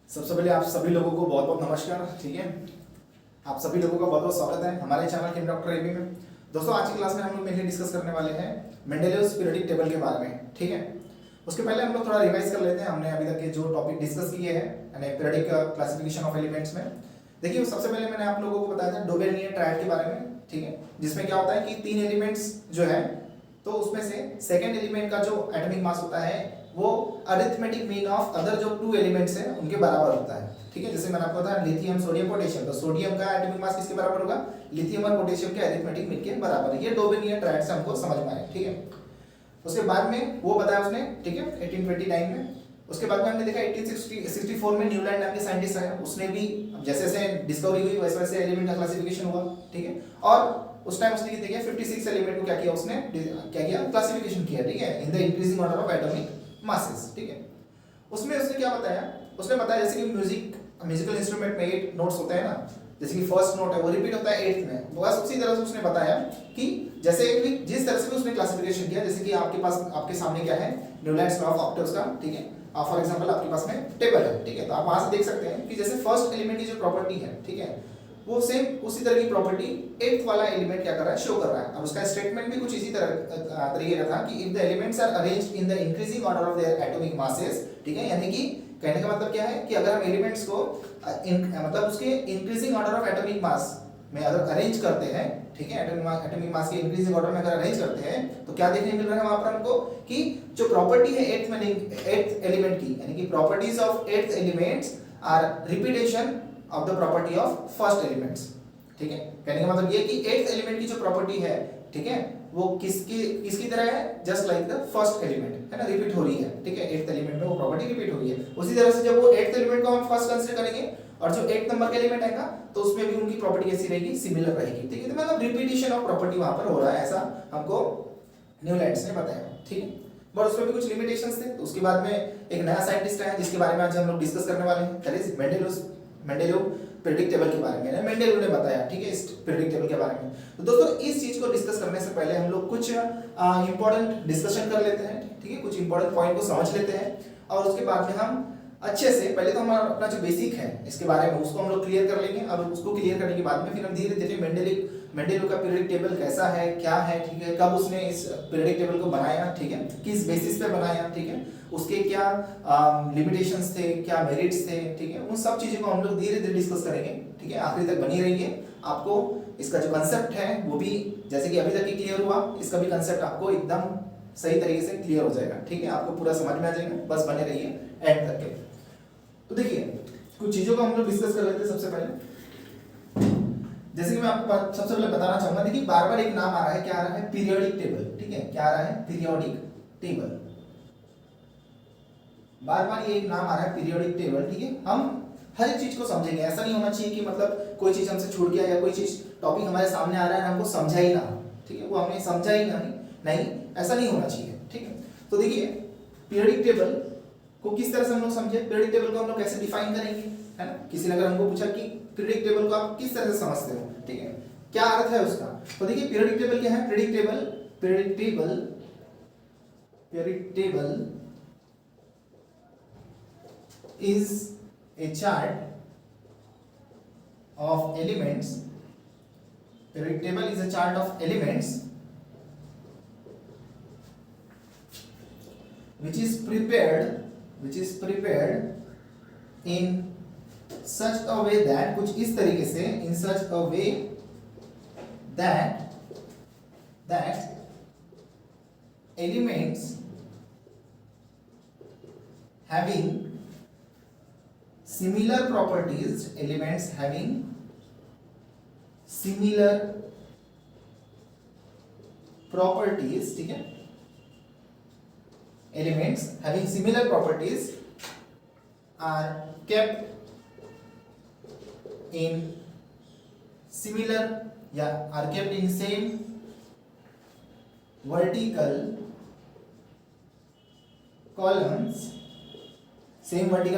सबसे पहले आप सभी लोगों को बहुत बहुत नमस्कार। ठीक है, आप सभी लोगों का बहुत बहुत स्वागत है हमारे चैनल के डॉक्टर एबी में। दोस्तों, आज की क्लास में हम लोग मेनली डिस्कस करने वाले हैं मेंडेलियस पीरियोडिक टेबल के बारे में। ठीक है, उसके पहले हम लोग थोड़ा रिवाइज कर लेते हैं। हमने अभी तक के जो टॉपिक डिस्कस किए हैं यानी पीरियोडिक क्लासिफिकेशन ऑफ एलिमेंट्स में। देखिए, सबसे पहले मैंने आप लोगों को बताया था डोबेलिनियर ट्रायड के बारे में। ठीक है, जिसमें क्या होता है कि तीन एलिमेंट्स जो है, तो उसमें से सेकेंड एलिमेंट का जो एटॉमिक मास होता है वो अरिथमेटिक मीन ऑफ अदर जो टू एलिमेंट्स हैं उनके बराबर होता है। ठीक है, जैसे मैंने आपको बताया लिथियम सोडियम पोटेशियम, तो सोडियम का एटॉमिक मास किसके बराबर होगा? लिथियम और पोटेशियम के अरिथमेटिक मीन के बराबर है। ये डोबेलिनियर ट्रायड से हमको समझ में आया। ठीक है, उसके बाद में वो बताया उसने, ठीक है, 1829 में। उसके बाद में हमने देखा 1864 में न्यूलैंड नाम के साइंटिस्ट आया, उसने भी जैसे जैसे डिस्कवरी हुई वैसे वैसे एलिमेंट का क्लासिफिकेशन हुआ। ठीक है, और उस टाइम उसने देखिए 56 एलिमेंट को क्या किया, उसने क्या किया, क्लासिफिकेशन किया। ठीक है, इन the increasing order of atomic masses. ठीक है, उसमें उसने क्या बताया, उसने बताया जैसे कि म्यूजिकल इंस्ट्रूमेंट में 8 नोट्स होते हैं ना, जैसे कि फर्स्ट नोट है वो रिपीट होता है 8th में, बस उसी तरह से उसने बताया कि जैसे कि जिस तरह से उसने क्लासिफिकेशन किया, जैसे कि आपके पास आपके सामने क्या है, न्यूलैंड्स लॉ ऑफ ऑक्टेव्स का। ठीक है, फॉर एग्जांपल आपके पास में टेबल है। ठीक है, तो आप वहां से देख सकते हैं कि जैसे फर्स्ट एलिमेंट की जो प्रॉपर्टी है, ठीक है, वो सेम उसी तरह की प्रॉपर्टी 8th वाला एलिमेंट क्या कर रहा है, शो कर रहा है। और उसका स्टेटमेंट भी कुछ इसी तरह तरीके का था कि if the elements are arranged in the increasing order of their atomic masses. ठीक है, यानी कि कहने का मतलब क्या है कि अगर हम एलिमेंट्स को मतलब उसके इंक्रीजिंग ऑर्डर ऑफ एटॉमिक मास में अगर अरेंज करते हैं, ठीक है, एटॉमिक मास के इंक्रीजिंग ऑर्डर में अगर अरेंज करते हैं, तो क्या देखने मिल रहा है वहां पर हमको कि जो प्रॉपर्टी है 8th एलिमेंट की, यानी कि properties of 8th elements are repetition of the property of first elements. ठीक है, कहने का मतलब ये कि 8th एलिमेंट की जो प्रॉपर्टी है, ठीक है, वो किसकी तरह है, just like the first element, है ना, रिपीट हो रही है। ठीक है, 8th एलिमेंट में वो प्रॉपर्टी रिपीट हो रही है। उसी तरह से जब वो 8th एलिमेंट को हम फर्स्ट कंसीडर करेंगे और जो 8th नंबर का एलिमेंट आएगा तो उसमें भी उनकी प्रॉपर्टी कैसी रहेगी, सिमिलर रहेगी। ठीक है, तो मतलब रिपीटिशन ऑफ प्रॉपर्टी वहां पर हो रहा है, ऐसा हमको न्यूलैंड्स ने बताया। ठीक है, बट उसमें भी कुछ लिमिटेशंस थे। तो उसके बाद में एक नया साइंटिस्ट आया जिसके बारे में आज हम लोग डिस्कस करने वाले हैं, that is Mendeleev periodic table के बारे में। मेंडेलीव ने बताया, ठीक है, इस पीरियोडिक टेबल के बारे में। तो दोस्तों, इस चीज को डिस्कस करने से पहले हम लोग कुछ इंपॉर्टेंट डिस्कशन कर लेते हैं। ठीक है, कुछ इंपॉर्टेंट पॉइंट को समझ लेते हैं और उसके बाद में हम अच्छे से पहले तो हमारा अपना जो बेसिक है इसके बारे में उसको हम लोग क्लियर कर लेंगे, और उसको क्लियर करने के बाद में फिर हम धीरे धीरे मेंडेलीव का पीरियोडिक टेबल कैसा है, क्या है, ठीक है, कब उसने इस पीरियोडिक टेबल को बनाया, ठीक है, किस बेसिस पे बनाया, ठीक है, उसके क्या लिमिटेशंस थे, क्या मेरिट्स थे, ठीक है, उन सब चीजों को हम लोग धीरे धीरे डिस्कस करेंगे। ठीक है, आखिरी तक बनी रहिए। आपको इसका जो कंसेप्ट है वो भी जैसे कि अभी तक ही क्लियर हुआ, इसका भी कंसेप्ट आपको एकदम सही तरीके से क्लियर हो जाएगा। ठीक है, आपको पूरा समझ में आ जाएगा, बस बने रहिए एंड तक के। तो देखिए, कुछ चीजों को हम लोग डिस्कस कर लेते हैं। सबसे पहले जैसे कि मैं आपको सबसे पहले बताना चाहूंगा, देखिए बार बार एक नाम आ रहा है, क्या आ रहा है, पीरियोडिक टेबल। ठीक है, क्या आ रहा है, पीरियोडिक टेबल, बार बार ये एक नाम आ रहा है, पीरियोडिक टेबल। ठीक है, हम हर एक चीज को समझेंगे, ऐसा नहीं होना चाहिए कि मतलब कोई चीज हमसे छूट गया या कोई चीज टॉपिक हमारे सामने आ रहा है हमको समझा ही ना। ठीक है, वो हमने समझा ही नहीं, ऐसा नहीं होना चाहिए। ठीक है, तो देखिए पीरियोडिक टेबल को किस तरह से हम लोग समझे, पीरियोडिक टेबल को हम लोग कैसे डिफाइन करेंगे, है ना। किसी ने अगर हमको पूछा कि पीरियोडिक टेबल को आप किस तरह से समझते हो, ठीक है, क्या अर्थ है उसका, तो देखिए पीरियोडिक टेबल क्या है, periodic table is a chart of elements. Periodic table is a chart of elements which is prepared in such a way that, कुछ इस तरीके से, in such a way that elements having similar properties, elements having similar properties, ठीक है, elements having similar properties are kept in similar are kept in same vertical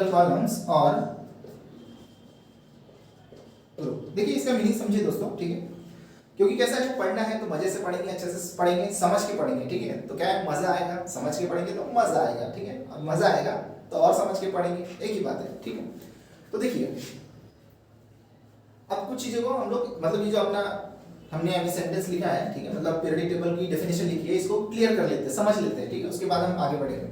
columns, और देखिए इसका meaning समझिए दोस्तों। ठीक है, क्योंकि कैसा है, पढ़ना है तो मजे से पढ़ेंगे, अच्छे से पढ़ेंगे, समझ के पढ़ेंगे। ठीक है, तो क्या है, मजा आएगा, समझ के पढ़ेंगे तो मजा आएगा। ठीक है, और मजा आएगा तो और समझ के पढ़ेंगे, एक ही बात है। ठीक है, तो देखिए अब कुछ चीजों को हम लोग मतलब ये जो अपना हमने अभी सेंटेंस लिखा है, ठीक है, मतलब पीरियडिक टेबल की डेफिनेशन लिखी है, इसको क्लियर कर लेते हैं, समझ लेते हैं, ठीक है, उसके बाद हम आगे बढ़ेंगे।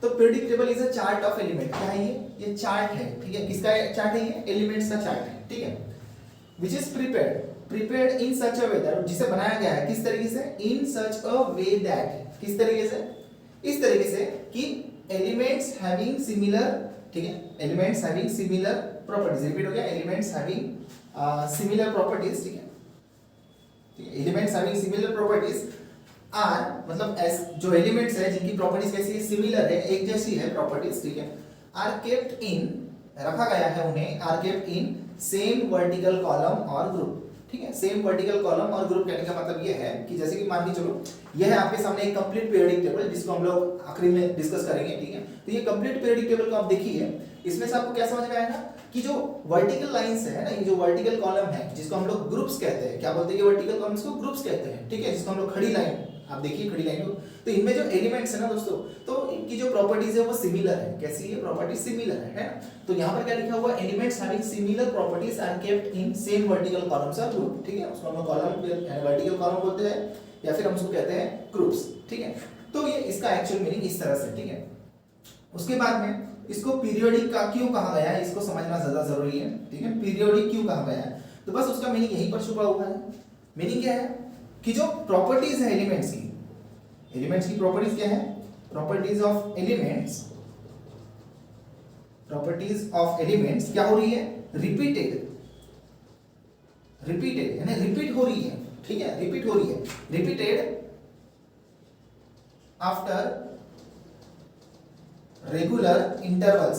तो periodic table is a chart of element. क्या है ये चार्ट है, ठीक है, किसका चार्ट है, ये एलिमेंट्स का चार्ट है, ठीक है, which is prepared in such a way that, जिसे बनाया गया है किस तरीके से, इन सच अ वे दैट, किस तरीके से, इस तरीके से कि एलिमेंट्स हैविंग सिमिलर, ठीक है, elements having similar properties, repeat हो गया, एलिमेंट्स हैविंग सिमिलर प्रॉपर्टीज, ठीक है, elements having similar properties are, मतलब जो एलिमेंट्स है जिनकी प्रॉपर्टीज कैसी है, सिमिलर है, एक जैसी है प्रॉपर्टीज, ठीक है, आर केप्ट इन, रखा गया है उन्हें, are kept in same vertical column और ग्रुप, ठीक है, सेम वर्टिकल कॉलम और ग्रुप कहने का मतलब ये है कि जैसे कि मान के चलो यह है आपके सामने एक कंप्लीट पीरियडिक टेबल जिसको हम लोग आखिरी में डिस्कस करेंगे, ठीक है, तो ये कंप्लीट पीरियडिक टेबल को आप देखिए, इसमें से आपको क्या समझ में आएगा कि जो वर्टिकल लाइंस है ना, ये जो वर्टिकल कॉलम है जिसको हम लोग ग्रुप्स कहते हैं, क्या बोलते हैं, ये वर्टिकल कॉलम्स को ग्रुप्स कहते हैं, ठीक है, जिसको हम लोग खड़ी लाइन, आप देखिए खड़ी लाइन को, तो इनमें जो एलिमेंट्स है ना दोस्तों, तो इनकी जो प्रॉपर्टीज है वो सिमिलर है, कैसी है, प्रॉपर्टी सिमिलर है ना, तो यहाँ पर क्या लिखा हुआ, elements having similar properties are kept in same vertical columns और ग्रुप, ठीक है, उसको हम लोग कॉलम वर्टिकल कॉलम बोलते हैं या फिर हम उसको कहते हैं ग्रुप्स, ठीक है, तो ये इसका एक्चुअल मीनिंग इस तरह से, ठीक है। उसके बाद में इसको पीरियोडिक का क्यों कहा गया है, इसको समझना ज्यादा जरूरी है, ठीक है, पीरियोडिक क्यों कहा गया है, तो बस उसका मीनिंग यहीं पर छुपा हुआ है। मीनिंग क्या है कि जो प्रॉपर्टीज है एलिमेंट्स की प्रॉपर्टीज क्या है, प्रॉपर्टीज ऑफ एलिमेंट्स क्या हो रही है, रिपीटेड यानी रिपीट हो रही है, ठीक है, रिपीट हो रही है, रिपीटेड आफ्टर रेगुलर इंटरवल्स,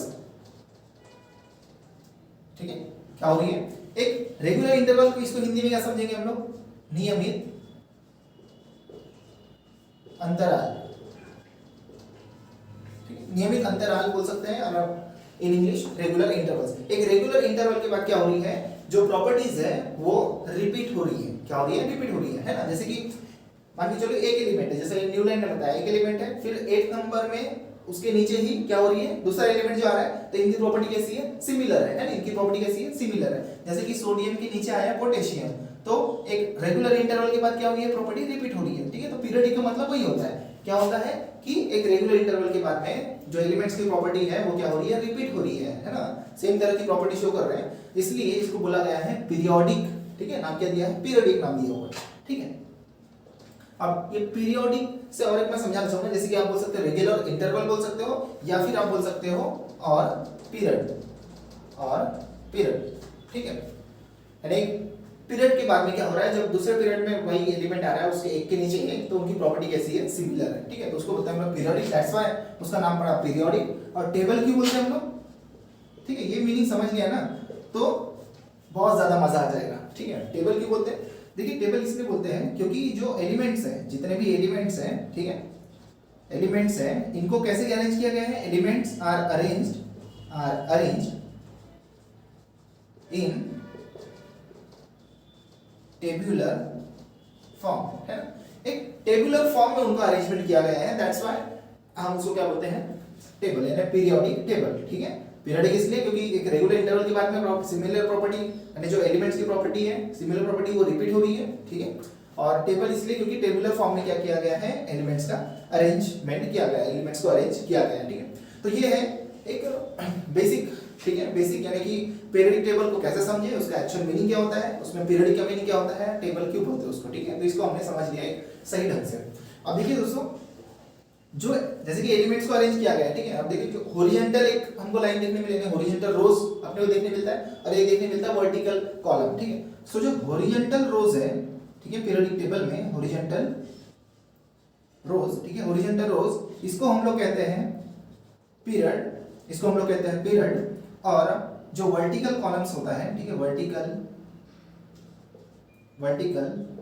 ठीक है, क्या हो रही है, एक रेगुलर इंटरवल को, इसको हिंदी में क्या समझेंगे हम लोग, नियमित अंतराल, ठीक है, नियमित अंतराल बोल सकते हैं, और इन इंग्लिश रेगुलर इंटरवल्स। एक रेगुलर इंटरवल के बाद क्या हो रही है, जो प्रॉपर्टीज है वो रिपीट हो रही है, क्या हो रही है, रिपीट हो रही है ना, जैसे कि मान के चलो एक एलिमेंट है, जैसे न्यू लाइन ने बताया एक एलिमेंट है, फिर 8 नंबर में उसके नीचे ही क्या हो रही है, दूसरा एलिमेंट जो आ रहा है, तो इनकी प्रॉपर्टी कैसी है, सिमिलर है ना, इनकी प्रॉपर्टी कैसी है, सिमिलर है, जैसे कि सोडियम के नीचे आया पोटेशियम, तो एक रेगुलर इंटरवल के बाद क्या हो रही है, प्रॉपर्टी रिपीट हो रही है, ठीक है, तो पीरियडिक का मतलब वही होता है, क्या होता है कि एक रेगुलर इंटरवल के बाद में जो एलिमेंट्स की प्रॉपर्टी है वो क्या हो रही है, रिपीट हो रही है ना, सेम तरह की प्रॉपर्टी शो कर रहे हैं, इसलिए इसको बोला गया है पीरियोडिक, ठीक है, नाम क्या दिया है, पीरियोडिक नाम दिया हुआ है, ठीक है। अब ये पीरियोडिक से और एक मैं समझाना चाहूंगा, जैसे कि आप बोल सकते हो रेगुलर इंटरवल बोल सकते हो, या फिर आप बोल सकते हो और पीरियड, ठीक है, यानी पीरियड के बाद में क्या हो रहा है, जब दूसरे पीरियड में वही एलिमेंट आ रहा है उसके एक के नीचे एक, तो उनकी प्रॉपर्टी कैसी है, सिमिलर है, ठीक है, तो उसको बोलते हैं हम लोग पीरियोडिक, दैट्स व्हाई उसका नाम पड़ा पीरियोडिक। और टेबल क्यों बोलते हैं हम लोग, ठीक है, ये मीनिंग समझ लिया ना तो बहुत ज्यादा मजा आ जाएगा, ठीक है। टेबल क्यों बोलते हैं, देखिए टेबल इसलिए बोलते हैं क्योंकि जो एलिमेंट्स हैं, जितने भी एलिमेंट्स हैं, ठीक है, एलिमेंट्स हैं, इनको कैसे अरेंज किया गया है, elements are arranged in tabular form, है ना, एक टेबुलर फॉर्म में उनका अरेंजमेंट किया गया है, दैट्स व्हाई हम उसको क्या बोलते हैं, टेबल, यानी पीरियोडिक टेबल, ठीक है। पीरियोडिक इसलिए क्योंकि एक रेगुलर इंटरवल के बाद में सिमिलर प्रॉपर्टी, यानी जो एलिमेंट्स की प्रॉपर्टी है, सिमिलर प्रॉपर्टी वो रिपीट हो रही है, ठीक है। और टेबल इसलिए क्योंकि टेबुलर फॉर्म में क्या किया गया है, एलिमेंट्स का अरेंजमेंट किया गया है, एलिमेंट्स को अरेंज किया गया है, ठीक है। तो ये है एक बेसिक, ठीक है, बेसिक यानी कि पीरियोडिक टेबल को कैसे समझे, उसका एक्चुअल मीनिंग क्या होता है, उसमें पीरियोडिक का मीनिंग क्या होता है, टेबल क्यों बोलते हैं उसको, ठीक है, तो इसको हमने समझ लिया है सही ढंग से। अब देखिए दोस्तों, जो जैसे कि एलिमेंट्स को अरेंज किया गया है, ठीक है, अब देखिए हॉरिजॉन्टल एक हमको लाइन देखने मिलेंगे, हॉरिजॉन्टल रोज अपने को देखने मिलता है, और एक देखने मिलता है वर्टिकल कॉलम, ठीक है। सो जो हॉरिजॉन्टल रोज है, ठीक है, पीरियोडिक टेबल में हॉरिजॉन्टल रोज, ठीक है, हॉरिजॉन्टल रोज, इसको हम लोग कहते हैं पीरियड, इसको हम लोग कहते हैं पीरियड। और जो वर्टिकल कॉलम्स होता है, ठीक है, वर्टिकल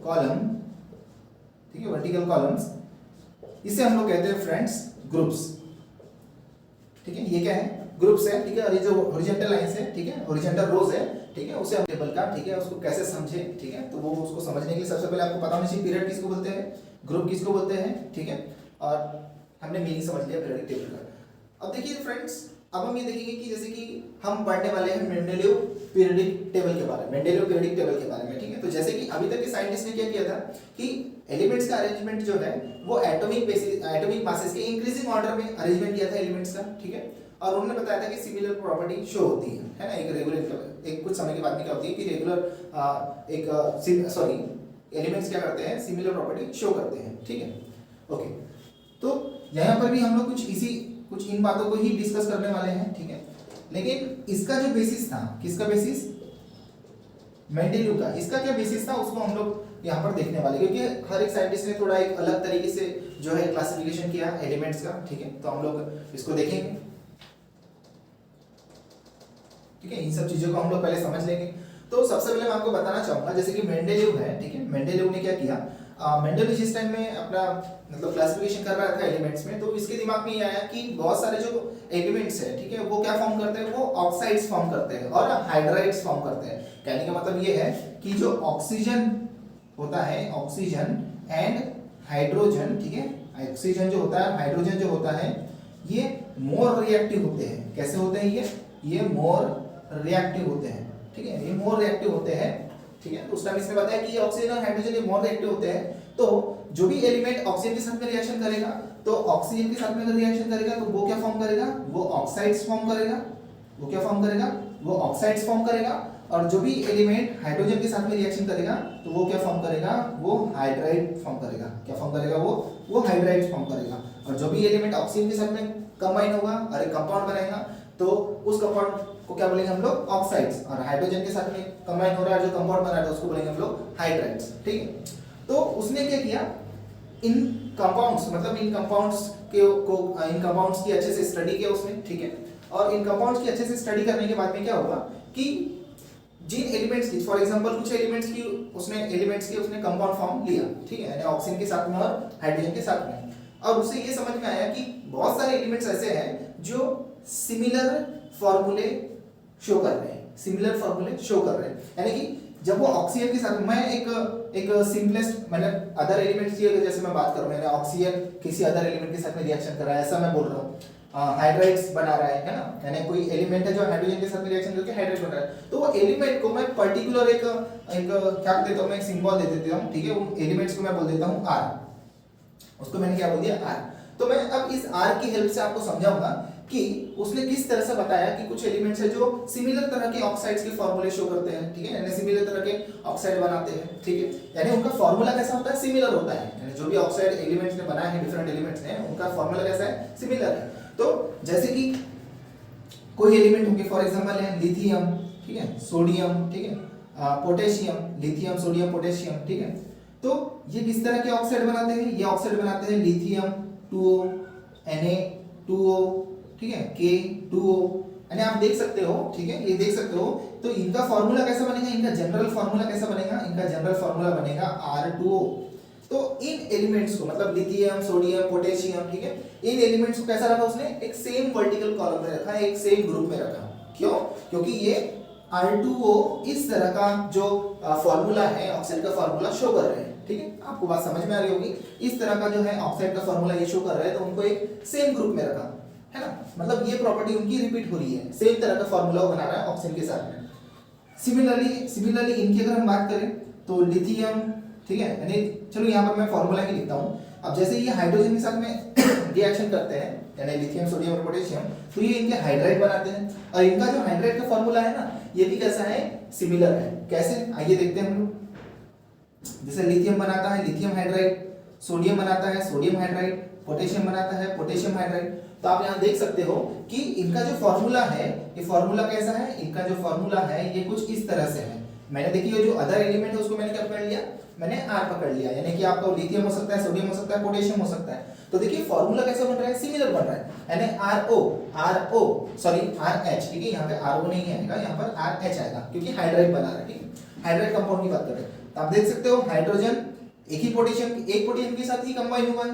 कॉलम, ठीक है, वर्टिकल कॉलम्स, इसे हम लोग कहते हैं फ्रेंड्स ग्रुप्स, ठीक है, ये क्या है, ग्रुप्स है, ठीक है। और ये जो हॉरिजॉन्टल लाइंस है, ठीक है, हॉरिजॉन्टल रोज है, ठीक है, उसे हम टेबल का, ठीक है, उसको कैसे समझे, ठीक है, तो वो उसको समझने के लिए सबसे पहले आपको पता होना चाहिए पीरियड किसको बोलते हैं, ग्रुप किसको बोलते हैं, ठीक है, और हमने मीनिंग समझ लिया पीरियोडिक टेबल का। अब देखिए फ्रेंड्स, अब हम ये देखेंगे कि जैसे कि हम पढ़ने वाले हैं मेंडेलीव पीरियोडिक टेबल के बारे में, मेंडेलीव पीरियोडिक टेबल के बारे में, ठीक है। तो जैसे कि अभी तक के साइंटिस्ट ने क्या किया था कि एलिमेंट्स का अरेंजमेंट जो है वो एटॉमिक मासेस के इंक्रीजिंग ऑर्डर में अरेंजमेंट किया था एलिमेंट्स का, ठीक है। और उन्होंने बताया था कि सिमिलर प्रॉपर्टी शो होती है ना, एक रेगुलर एक कुछ समय के बाद में क्या होती है कि रेगुलर एलिमेंट्स क्या करते हैं, सिमिलर प्रॉपर्टी शो करते हैं, ठीक है। ओके, तो यहाँ पर भी हम लोग कुछ इन बातों को ही डिस्कस करने वाले हैं, ठीक है। लेकिन इसका जो बेसिस था, किसका बेसिस, मेंडेलीव का, इसका क्या बेसिस था उसको हम लोग यहाँ पर देखने वाले, क्योंकि हर एक साइंटिस्ट ने थोड़ा एक अलग तरीके से जो है क्लासिफिकेशन किया एलिमेंट्स का, ठीक है। तो हम लोग इसको देखेंगे, ठीक है। इन सब चीजों को हम लोग पहले समझ लेंगे। तो सबसे पहले मैं आपको बताना चाहूंगा जैसे कि मेंडेलीव है, ठीक है। मेंडेलीव ने क्या किया, मेंडेलीव जिस टाइम में अपना मतलब क्लासिफिकेशन कर रहा था एलिमेंट्स में, तो इसके दिमाग में ये आया कि बहुत सारे जो एलिमेंट्स है, ठीक है, वो क्या फॉर्म करते हैं, वो ऑक्साइड्स फॉर्म करते हैं और हाइड्राइड्स फॉर्म करते हैं। कहने का मतलब ये है कि जो ऑक्सीजन होता है, ऑक्सीजन एंड हाइड्रोजन, ठीक है, ऑक्सीजन जो होता है, हाइड्रोजन जो होता है, ये मोर रिएक्टिव होते हैं। कैसे होते हैं ये मोर रिएक्टिव होते हैं, ठीक है, ये मोर रिएक्टिव होते हैं, ठीक है। तो उस टाइम इसमें बताया कि ये ऑक्सीजन और हाइड्रोजन ये मोर रिएक्टिव होते हैं। तो जो भी एलिमेंट ऑक्सीजन के साथ में रिएक्शन करेगा, तो ऑक्सीजन के साथ में अगर रिएक्शन करेगा तो वो क्या फॉर्म करेगा, वो ऑक्साइड्स फॉर्म करेगा। वो क्या फॉर्म करेगा, वो ऑक्साइड्स फॉर्म करेगा। और जो भी एलिमेंट हाइड्रोजन के साथ में रिएक्शन करेगा तो वो क्या फॉर्म करेगा, वो हाइड्राइड फॉर्म करेगा। क्या फॉर्म करेगा, वो हाइड्राइड फॉर्म करेगा। और जो भी एलिमेंट ऑक्सीजन के साथ में कंबाइन होगा और एक कंपाउंड बनाएगा, तो उस कंपाउंड को क्या बोलेंगे हम लोग, ऑक्साइड्स। और हाइड्रोजन के साथ में कंबाइन हो रहा है जो कंपाउंड बना रहा है उसको बोलेंगे हम लोग हाइड्राइड्स, ठीक है। तो उसने क्या किया, इन कंपाउंड्स मतलब इन कंपाउंड्स की अच्छे से स्टडी किया उसने, ठीक है। और इन कंपाउंड्स की अच्छे से स्टडी करने के बाद में क्या होगा कि जिन एलिमेंट्स की, फॉर एग्जांपल कुछ एलिमेंट्स की उसने कंपाउंड फॉर्म लिया, ठीक है, यानी ऑक्सीजन के साथ में और हाइड्रोजन के साथ में। और उसे ये समझ में आया कि बहुत सारे एलिमेंट्स ऐसे हैं जो सिमिलर फॉर्मूले शो कर रहे हैं, सिमिलर फॉर्मूले शो कर रहे हैं। यानी कि जब वो ऑक्सीजन के साथ, मैं एक सिंपलेस्ट मैंने अदर एलिमेंट्स की जैसे मैं बात करूं, मैंने ऑक्सीजन किसी अदर एलिमेंट के साथ में रिएक्शन कर रहा है, ऐसा मैं बोल रहा हूँ, हाइड्राइड्स बना रहा है ना, यानी कोई एलिमेंट है जो हाइड्रोजन के साथ में रिएक्शन करके हाइड्राइड बन रहा है, तो वो एलिमेंट को मैं पर्टिकुलर एक क्या देता हूँ, मैं एक सिंबल दे देता हूँ, ठीक है। उन एलिमेंट्स को मैं बोल देता हूँ आर, उसको मैंने क्या बोल दिया, आर। तो मैं अब इस आर की हेल्प से आपको समझाऊंगा कि उसने किस तरह से बताया कि कुछ एलिमेंट्स है जो सिमिलर तरह के ऑक्साइड्स के फॉर्मूले शो करते हैं, ठीक है, यानी सिमिलर तरह के ऑक्साइड बनाते हैं, ठीक है। यानी उनका फॉर्मूला कैसा होता है, सिमिलर होता है। यानी जो भी ऑक्साइड एलिमेंट्स ने बनाए हैं, डिफरेंट एलिमेंट्स ने, उनका फॉर्मूला कैसा है, सिमिलर है। तो जैसे कि कोई एलिमेंट होंगे, फॉर एग्जांपल है लिथियम, ठीक है, सोडियम, ठीक है, पोटेशियम, लिथियम, सोडियम, पोटेशियम, ठीक है। तो ये किस तरह के ऑक्साइड बनाते हैं, ये ऑक्साइड बनाते हैं लिथियम 2O, Na2O, ठीक है, K2O, यानी आप देख सकते हो, ठीक है, ये देख सकते हो। तो इनका फार्मूला कैसा बनेगा, इनका जनरल फार्मूला कैसा बनेगा, इनका जनरल फार्मूला बनेगा R2O। तो इन एलिमेंट्स को मतलब लिथियम, सोडियम, पोटेशियम, ठीक है, इन एलिमेंट्स को कैसा रखा उसने, एक सेम वर्टिकल कॉलम में रखा, एक सेम ग्रुप में रखा। क्यों, क्योंकि ये R2O इस तरह का जो फार्मूला है, ऑक्साइड का फार्मूला शो कर रहे हैं, ठीक है। आपको बात समझ में आ रही होगी, इस तरह का जो है ऑक्साइड का फार्मूला ये शो कर रहा है, तो उनको एक सेम ग्रुप में रखा है ना, मतलब ये प्रॉपर्टी उनकी रिपीट हो रही है, सेम तरह का फार्मूला बना रहा है ऑक्सीजन के साथ में। सिमिलरली इनकी अगर हम बात करें तो लिथियम, ठीक है, यानी चलो यहाँ पर मैं फार्मूला ही लिखता हूँ। अब जैसे ये हाइड्रोजन के साथ में रिएक्शन करते हैं, यानी लिथियम, सोडियम और पोटेशियम, तो ये इनके हाइड्राइड बनाते हैं। और इनका जो हाइड्राइड का फार्मूला है ना, ये भी कैसा है, सिमिलर है। कैसे, आइए देखते हैं हम लोग। जैसे लिथियम बनाता है लिथियम हाइड्राइड, सोडियम बनाता है सोडियम हाइड्राइड, पोटेशियम बनाता है पोटेशियम हाइड्राइड। तो आप यहाँ देख सकते हो कि इनका जो फॉर्मूला है, ये फॉर्मूला कैसा है, इनका जो फॉर्मूला है ये कुछ इस तरह से है। मैंने देखिए जो अदर एलिमेंट है उसको मैंने क्या पकड़ लिया, मैंने R पकड़ लिया, यानी कि आपका लिथियम हो सकता है, सोडियम हो सकता है, पोटेशियम हो सकता है। तो देखिए फॉर्मूला कैसा बन रहा है, सिमिलर बन रहा है, यानी RH, ठीक है, यहाँ पे RO नहीं आएगा, यहाँ पर RH आएगा क्योंकि हाइड्राइड बना रहा है, ठीक है, हाइड्राइड कंपाउंड की बात कर रहे हैं। तो आप देख सकते हो हाइड्रोजन एक पोटेशियम के साथ ही कंबाइन हुआ है,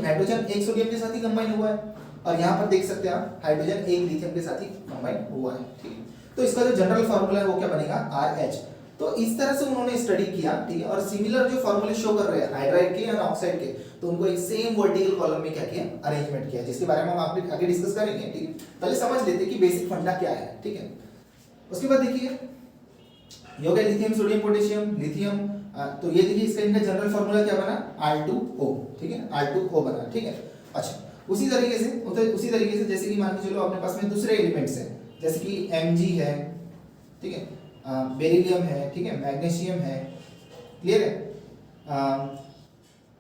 हाइड्रोजन एक सोडियम के साथ ही कंबाइन हुआ है, और यहाँ पर देख सकते हैं आप हाइड्रोजन एक लिथियम के साथ ही कंबाइन हुआ है, ठीक है। तो इसका जो जनरल फार्मूला है वो क्या बनेगा, RH। तो इस तरह से उन्होंने स्टडी किया, ठीक है, और सिमिलर जो फार्मूले शो कर रहे हैं हाइड्राइड के और ऑक्साइड के, तो तो उनको एक सेम वर्टिकल कॉलम में क्या किया, अरेंजमेंट किया, जिसके बारे में हम आगे डिस्कस करेंगे। ठीक है, पहले समझ लेते हैं कि बेसिक फंडा क्या है। ठीक है, उसके बाद देखिए ये हो गया लिथियम सोडियम पोटेशियम। लिथियम तो ये देखिए इसका इनका जनरल फार्मूला क्या बना, R2O। ठीक है, R2O बना। ठीक है, अच्छा उसी तरीके से जैसे कि मान के चलो अपने पास में दूसरे एलिमेंट्स हैं, जैसे कि Mg है, ठीक है, बेरिलियम है, ठीक है, मैग्नीशियम है, क्लियर है,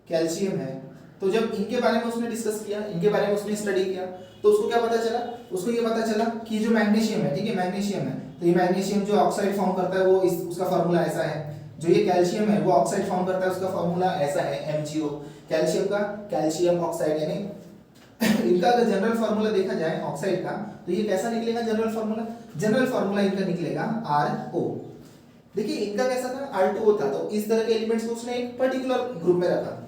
कैल्शियम है। तो जब इनके बारे में उसने डिस्कस किया, इनके बारे में उसने स्टडी किया, तो उसको क्या पता चला, उसको ये पता चला कि जो मैग्नीशियम है, ठीक है, मैग्नीशियम है, तो ये मैग्नीशियम जो ऑक्साइड फॉर्म करता है वो उसका फार्मूला ऐसा है। जो ये कैल्शियम है वो ऑक्साइड फॉर्म करता है, उसका फार्मूला ऐसा है MgO। कैल्शियम का कैल्शियम ऑक्साइड, यानी इनका अगर जनरल फार्मूला देखा जाए ऑक्साइड का, तो ये कैसा निकलेगा जनरल फार्मूला इनका निकलेगा RO। देखिए इनका कैसा था, R2O था, तो इस तरह के एलिमेंट्स को उसने एक पर्टिकुलर ग्रुप में रखा।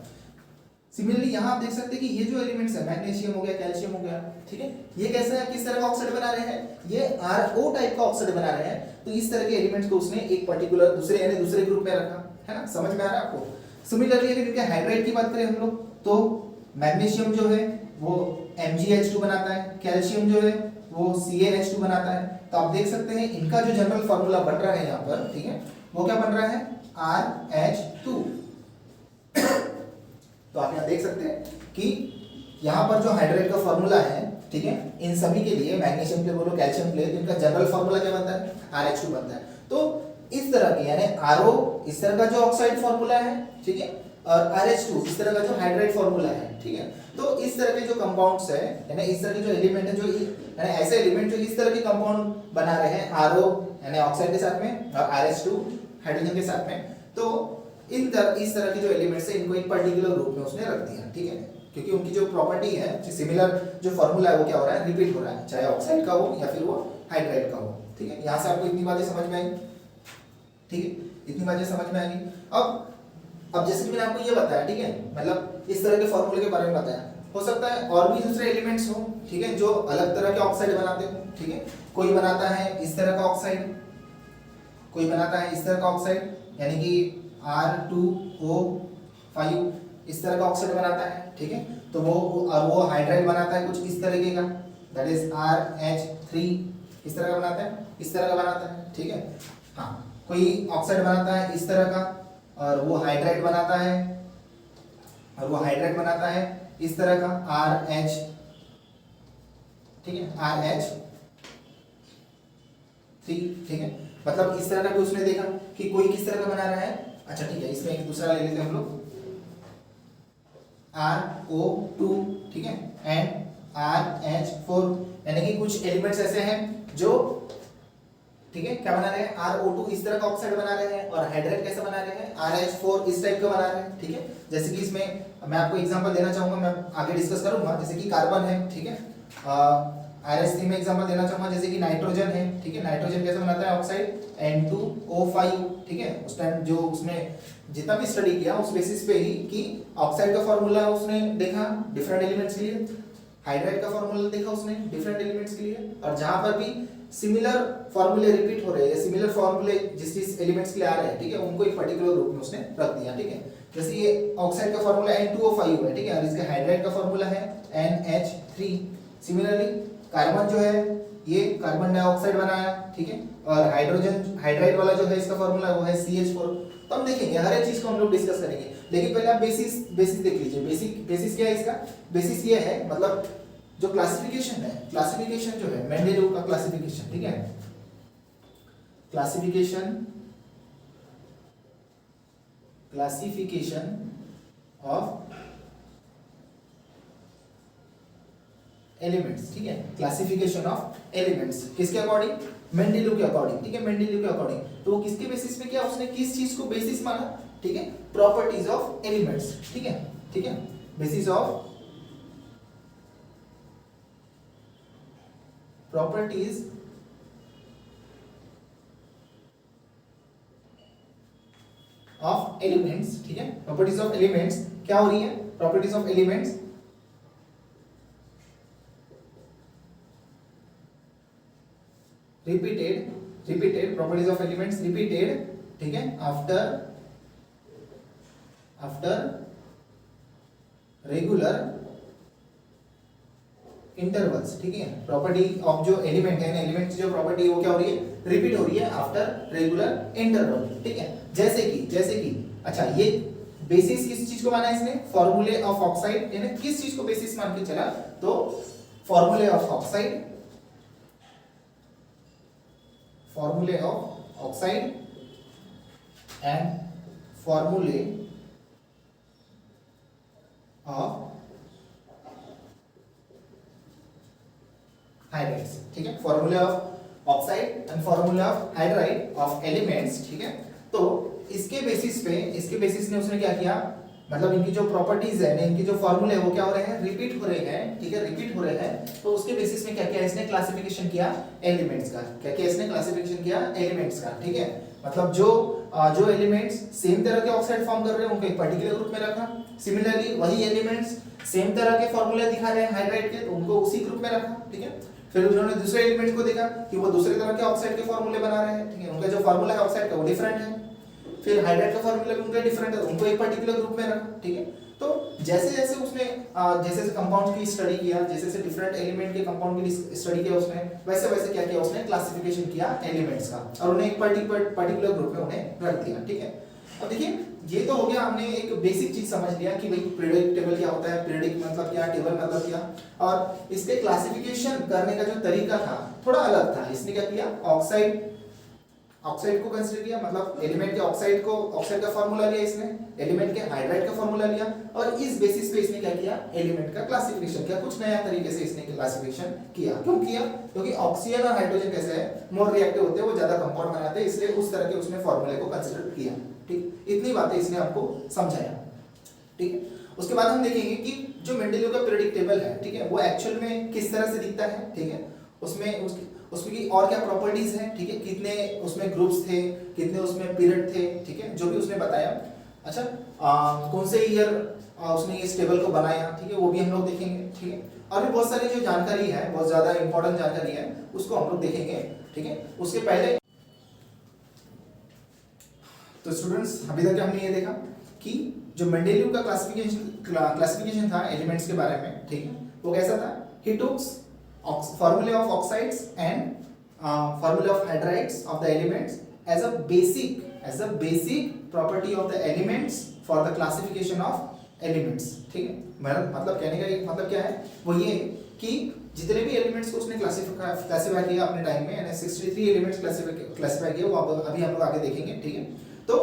सिमिलरली यहाँ आप देख सकते हैं कि ये जो एलिमेंट्स है, मैग्नीशियम हो गया, कैल्शियम हो गया, ठीक है, ये कैसा है, किस तरह का ऑक्साइड बना रहे हैं, ये RO टाइप का ऑक्साइड बना रहे हैं। तो इस तरह के एलिमेंट्स को उसने एक पर्टिकुलर दूसरे ग्रुप में रखा, है ना, समझ में आ रहा है आपको। सिमिलरली अगर इनके हाइड्राइड की बात करें हम लोग, तो मैग्नीशियम जो है वो MgH2 बनाता है, कैल्शियम जो है वो CaH2 बनाता है। तो आप देख सकते हैं इनका जो जनरल फार्मूला बन रहा है यहाँ पर, ठीक है, वो क्या बन रहा है, RH2। तो आप यहाँ देख सकते हैं कि यहाँ पर जो हाइड्राइड का फार्मूला है, ठीक है, इन सभी के लिए मैग्नीशियम के बोलो, कैल्शियम के लिए, तो इनका जनरल फार्मूला क्या बनता है, RH2 बनता है। तो इस तरह के यानी RO इस तरह का जो ऑक्साइड फार्मूला है, ठीक है, और RH2 इस तरह का जो हाइड्राइड फार्मूला है, ठीक है। तो इस तरह के जो कंपाउंड्स है, यानी इस तरह के जो एलिमेंट है, जो यानी ऐसे एलिमेंट जो इस तरह के कंपाउंड बना रहे हैं, RO यानी ऑक्साइड के साथ में और RH2 हाइड्रोजन के साथ में, तो इस तरह के जो एलिमेंट्स है इनको एक पर्टिकुलर ग्रुप में उसने रख दिया, ठीक है, क्योंकि उनकी जो प्रॉपर्टी है, जो सिमिलर जो फार्मूला है वो क्या हो रहा है, रिपीट हो रहा है, चाहे ऑक्साइड का हो या फिर वो हाइड्राइड का हो। ठीक है, यहाँ से आपको इतनी बातें समझ में आई, ठीक है, इतनी बातें समझ में आएंगी। अब जैसे कि मैंने आपको ये बताया, ठीक है, मतलब इस तरह के फार्मूले के बारे में बताया, हो सकता है और भी दूसरे एलिमेंट्स हो, ठीक है, जो अलग तरह के ऑक्साइड बनाते हो, ठीक है, कोई बनाता है इस तरह का ऑक्साइड, कोई बनाता है इस तरह का ऑक्साइड, यानी कि R2O5 इस तरह का ऑक्साइड बनाता है, ठीक है, तो वो हाइड्राइड बनाता है कुछ इस तरीके का, दैट इज RH3 इस तरह का बनाता है, इस तरह का बनाता है, ठीक है। हाँ, कोई ऑक्साइड बनाता है इस तरह का और वो हाइड्राइड बनाता है, इस तरह का RH, ठीक है, RH3, ठीक है, मतलब इस तरह का भी उसने देखा कि कोई किस तरह का बना रहा है। अच्छा ठीक है, इसमें एक दूसरा ले लेते हैं हम लोग, RO2, ठीक है, एंड RH4, यानी कि कुछ एलिमेंट्स ऐसे हैं जो, ठीक है, क्या बना रहे हैं, RO2 इस तरह का ऑक्साइड बना रहे हैं और हाइड्राइड कैसे बना रहे हैं, RH4 इस टाइप का बना रहे हैं, ठीक है। जैसे कि इसमें मैं आपको एग्जांपल देना चाहूंगा, मैं आगे डिस्कस करूंगा, जैसे कि कार्बन है, ठीक है, RH3 में एग्जांपल देना चाहूंगा, जैसे कि नाइट्रोजन है, ठीक है, नाइट्रोजन कैसे बनाता है ऑक्साइड, N2O5, ठीक है। उस टाइम जो उसने जितना भी स्टडी किया उस बेसिस पे ही कि ऑक्साइड का फार्मूला उसने देखा डिफरेंट एलिमेंट्स के लिए, हाइड्राइड का फार्मूला देखा उसने डिफरेंट एलिमेंट्स के लिए, और जहां पर भी सिमिलर फार्मूले रिपीट हो रहे हैं, सिमिलर फार्मूले जिस एलिमेंट्स के लिए आ रहे हैं, ठीक है, उनको एक पर्टिकुलर ग्रुप में उसने रख दिया, ठीक है। जैसे ये ऑक्साइड का फार्मूला N2O5 है, ठीक है, और इसका हाइड्राइड का फार्मूला है NH3। सिमिलरली कार्बन जो है ये कार्बन डाइऑक्साइड बनाया, ठीक है, और हाइड्राइड वाला जो है इसका फार्मूला वो है CH4। तो हम देखेंगे हर एक चीज को हम लोग डिस्कस करेंगे, लेकिन पहले आप बेसिस देख लीजिए। बेसिस क्या है इसका, बेसिस ये है, मतलब जो क्लासिफिकेशन है, क्लासिफिकेशन जो है मेंडेलीव का क्लासिफिकेशन, ठीक है, क्लासिफिकेशन ऑफ एलिमेंट्स, ठीक है, क्लासिफिकेशन ऑफ एलिमेंट्स किसके अकॉर्डिंग, मेंडेलीव के अकॉर्डिंग, ठीक है, मेंडेलीव के अकॉर्डिंग। तो वो किसके बेसिस पे किया, उसने किस चीज को बेसिस माना, ठीक है, प्रॉपर्टीज ऑफ एलिमेंट्स, ठीक है, basis of properties of elements, ठीक है, प्रॉपर्टीज ऑफ एलिमेंट्स क्या हो रही है, properties of elements repeated properties of elements repeated, ठीक है, after रेगुलर इंटरवल्स, ठीक है। प्रॉपर्टी ऑफ जो एलिमेंट है ना, एलिमेंट की जो प्रॉपर्टी है वो क्या हो रही है, रिपीट हो रही है आफ्टर रेगुलर इंटरवल, ठीक है। जैसे कि अच्छा, ये बेसिस किस चीज को माना है इसने, फॉर्मूले ऑफ ऑक्साइड, यानी किस चीज को बेसिस मान के चला, तो फॉर्मूले ऑफ ऑक्साइड, फॉर्मूले ऑफ ऑक्साइड एंड फॉर्मूले ऑफ हाइड्राइड्स, ठीक है। फॉर्मूले ऑफ ऑक्साइड एंड फॉर्मूले ऑफ हाइड्राइड ऑफ एलिमेंट्स, ठीक है। तो इसके बेसिस ने उसने क्या किया, मतलब इनकी जो प्रॉपर्टीज है, इनकी जो फॉर्मूले है वो क्या हो रहे हैं, रिपीट हो रहे हैं, ठीक है, रिपीट हो रहे हैं। तो उसके बेसिस में क्या किया इसने, क्लासिफिकेशन किया एलिमेंट्स का। क्या किया इसने, क्लासिफिकेशन किया एलिमेंट्स का, ठीक है। मतलब जो एलिमेंट्स सेम तरह के ऑक्साइड फॉर्म कर रहे हैं उनको एक पर्टिकुलर ग्रुप में रखा। सिमिलरली वही एलिमेंट्स सेम तरह के फॉर्मूले दिखा रहे हैं हाइड्राइड के, तो उनको उसी ग्रुप में रखा, ठीक है। फिर उन्होंने दूसरे एलिमेंट को देखा कि वो दूसरे तरह के ऑक्साइड के फॉर्मूले बना रहे हैं, ठीक है। उनका जो फॉर्मूला है ऑक्साइड का वो डिफरेंट है, फिर हाइड्राइड का फॉर्मूला भी उनका डिफरेंट है, उनको एक पर्टिकुलर ग्रुप में रखा, ठीक है। तो जैसे जैसे उसने जैसे कंपाउंड की स्टडी किया, जैसे डिफरेंट एलिमेंट के कंपाउंड की स्टडी किया उसने, वैसे वैसे क्या किया उसने, क्लासिफिकेशन किया एलिमेंट्स का और उन्हें एक पर्टिकुलर ग्रुप में उन्हें रख दिया, ठीक है। अब देखिए, ये तो हो गया, हमने एक बेसिक चीज समझ लिया कि भाई पीरियोडिक टेबल क्या होता है, पीरियोडिक मतलब क्या, टेबल मतलब क्या, और इसके क्लासिफिकेशन करने का जो तरीका था थोड़ा अलग था। इसने क्या किया, ऑक्साइड को कंसीडर किया, मतलब एलिमेंट के ऑक्साइड का फार्मूला लिया इसने, एलिमेंट के हाइड्राइड का फार्मूला लिया, और इस बेसिस पे इसने क्या किया, एलिमेंट का क्लासिफिकेशन किया। कुछ नया तरीके से इसने क्लासिफिकेशन किया। क्यों किया, क्योंकि ऑक्सीजन और हाइड्रोजन कैसे है, मोर रिएक्टिव होते हैं, वो ज्यादा कंपाउंड बनाते हैं, इसलिए उस तरह के उसने फार्मूले को कंसीडर किया, ठीक। इतनी बातें इसने आपको समझाया, ठीक है। उसके बाद हम देखेंगे कि जो मेंडेलियो का पीरियोडिक टेबल है, ठीक है, वो एक्चुअल में किस तरह से दिखता है, ठीक है। उसमें की और क्या प्रॉपर्टीज हैं, ठीक है, कितने उसमें ग्रुप्स थे, कितने उसमें पीरियड थे, ठीक है, जो भी उसने बताया। अच्छा, कौन से ईयर उसने इस टेबल को बनाया, ठीक है, वो भी हम लोग देखेंगे, ठीक है। और भी बहुत सारी जो जानकारी है, बहुत ज्यादा इंपॉर्टेंट जानकारी है, उसको हम लोग देखेंगे, ठीक है। उसके पहले तो स्टूडेंट्स, अभी तक हमने ये देखा कि जो मेंडेलियो का क्लासिफिकेशन था एलिमेंट्स के बारे में, ठीक है, वो कैसा था, ही takes formulae of oxides and formula of hydrides of the elements as a basic property of the elements for the classification of elements, ठीक है। मतलब कहने का एक मतलब क्या है, वो ये कि जितने भी एलिमेंट्स को उसने क्लासिफाई किया अपने टाइम में, यानी 63 एलिमेंट्स क्लासिफाई किया, वो अभी हम लोग आगे देखेंगे, ठीक है। तो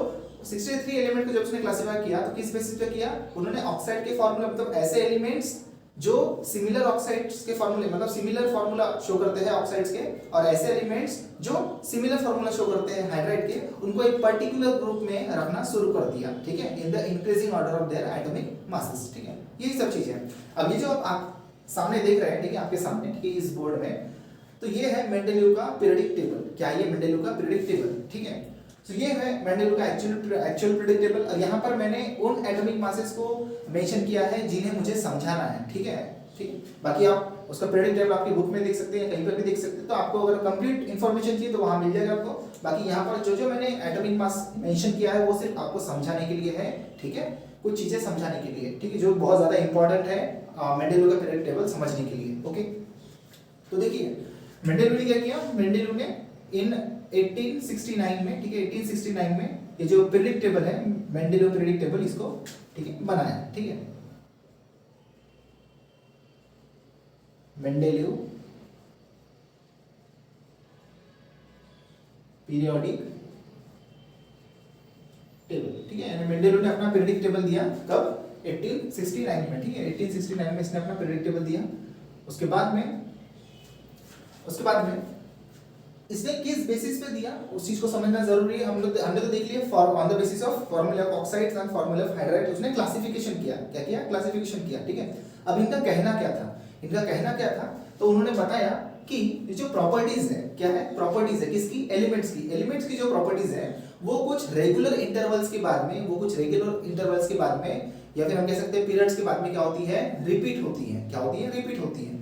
63 एलिमेंट को जब उसने क्लासिफाई किया तो किस बेसिस पे किया, उन्होंने ऑक्साइड के फॉर्मूला, मतलब ऐसे एलिमेंट्स जो सिमिलर ऑक्साइड्स के फॉर्मूले, मतलब सिमिलर फॉर्मूला शो करते हैं ऑक्साइड्स के, और ऐसे एलिमेंट्स जो सिमिलर फॉर्मूला शो करते हैं हाइड्राइड के, उनको एक पर्टिकुलर ग्रुप में रखना शुरू कर दिया, ठीक है, इन the increasing order of their atomic masses, ठीक है। यही सब चीजें हैं। अब ये जो आप सामने देख रहे हैं, ठीक है, आपके सामने, ठीक है, इस बोर्ड में, तो ये है मेंडेलियो का पीरियोडिक टेबल। क्या ये मेंडेलियो का पीरियोडिक टेबल, ठीक है। तो ये है मेंडेलियो का एक्चुअल पीरियोडिक टेबल, और यहाँ पर मैंने उन एटॉमिक मासेस को मेंशन किया है जिन्हें मुझे समझाना है, ठीक है, ठीक है। बाकी आप उसका पीरियोडिक टेबल आपकी बुक में देख सकते हैं, कहीं पर भी देख सकते हैं, तो आपको अगर कंप्लीट इन्फॉर्मेशन चाहिए तो वहां मिल जाएगा आपको। बाकी यहाँ पर जो जो मैंने एटॉमिक मास मेंशन किया है वो सिर्फ आपको समझाने के लिए है, ठीक है, कुछ चीजें समझाने के लिए, ठीक है, जो बहुत ज्यादा इंपॉर्टेंट है मेंडेलियो का पीरियोडिक टेबल समझने के लिए, ओके। तो देखिए, मेंडेलियो ने क्या किया, मेंडेलियो ने इन 1869 में, ठीक है, 1869 में ये जो पीरियोडिक टेबल है, मेंडेलियो पीरियोडिक टेबल, इसको, ठीक है, बनाया, ठीक है। मेंडेलियो पीरियोडिक टेबल, ठीक है, यानी मेंडेलियो ने अपना पीरियोडिक टेबल दिया कब, 1869 में, ठीक है, 1869 में इसने अपना पीरियोडिक टेबल दिया। उसके बाद में इसने किस बेसिस पे दिया, उस चीज को समझना जरूरी है। हमने तो देख लिया on the basis of formula of oxides and formula of hydride, उसने क्लासिफिकेशन किया, क्या किया, क्लासिफिकेशन किया, ठीक है। अब इनका कहना क्या था, तो उन्होंने बताया कि ये जो प्रॉपर्टीज है, क्या है, प्रॉपर्टीज है किसकी, एलिमेंट्स की जो प्रॉपर्टीज है वो कुछ रेगुलर इंटरवल्स के बाद में, या फिर हम कह सकते हैं पीरियड्स के बाद में क्या होती है, रिपीट होती है,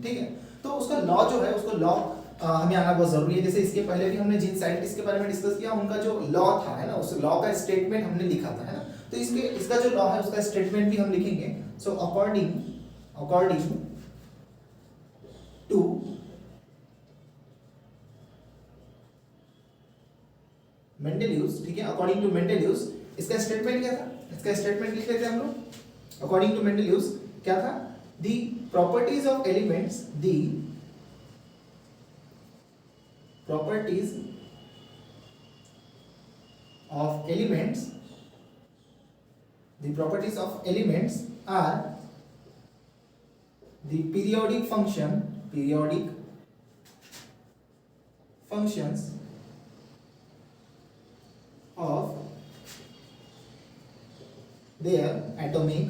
ठीक है। तो उसका लॉ जो है, उसको लॉ हमें आना बहुत जरूरी है। जैसे इसके पहले भी हमने जिन साइंटिस्ट के बारे में डिस्कस किया, उनका जो लॉ था, है ना, उस लॉ का स्टेटमेंट हमने लिखा था, है ना। तो इसका जो लॉ है उसका स्टेटमेंट भी हम लिखेंगे, सो अकॉर्डिंग टू मेंडेलियस, ठीक है, अकॉर्डिंग टू मेंडेलियस, इसका स्टेटमेंट क्या था, इसका स्टेटमेंट लिख लेते हैं हम लोग। अकॉर्डिंग टू मेंडेलियस क्या था, the properties of elements, the properties of elements, the properties of elements are the periodic functions of their atomic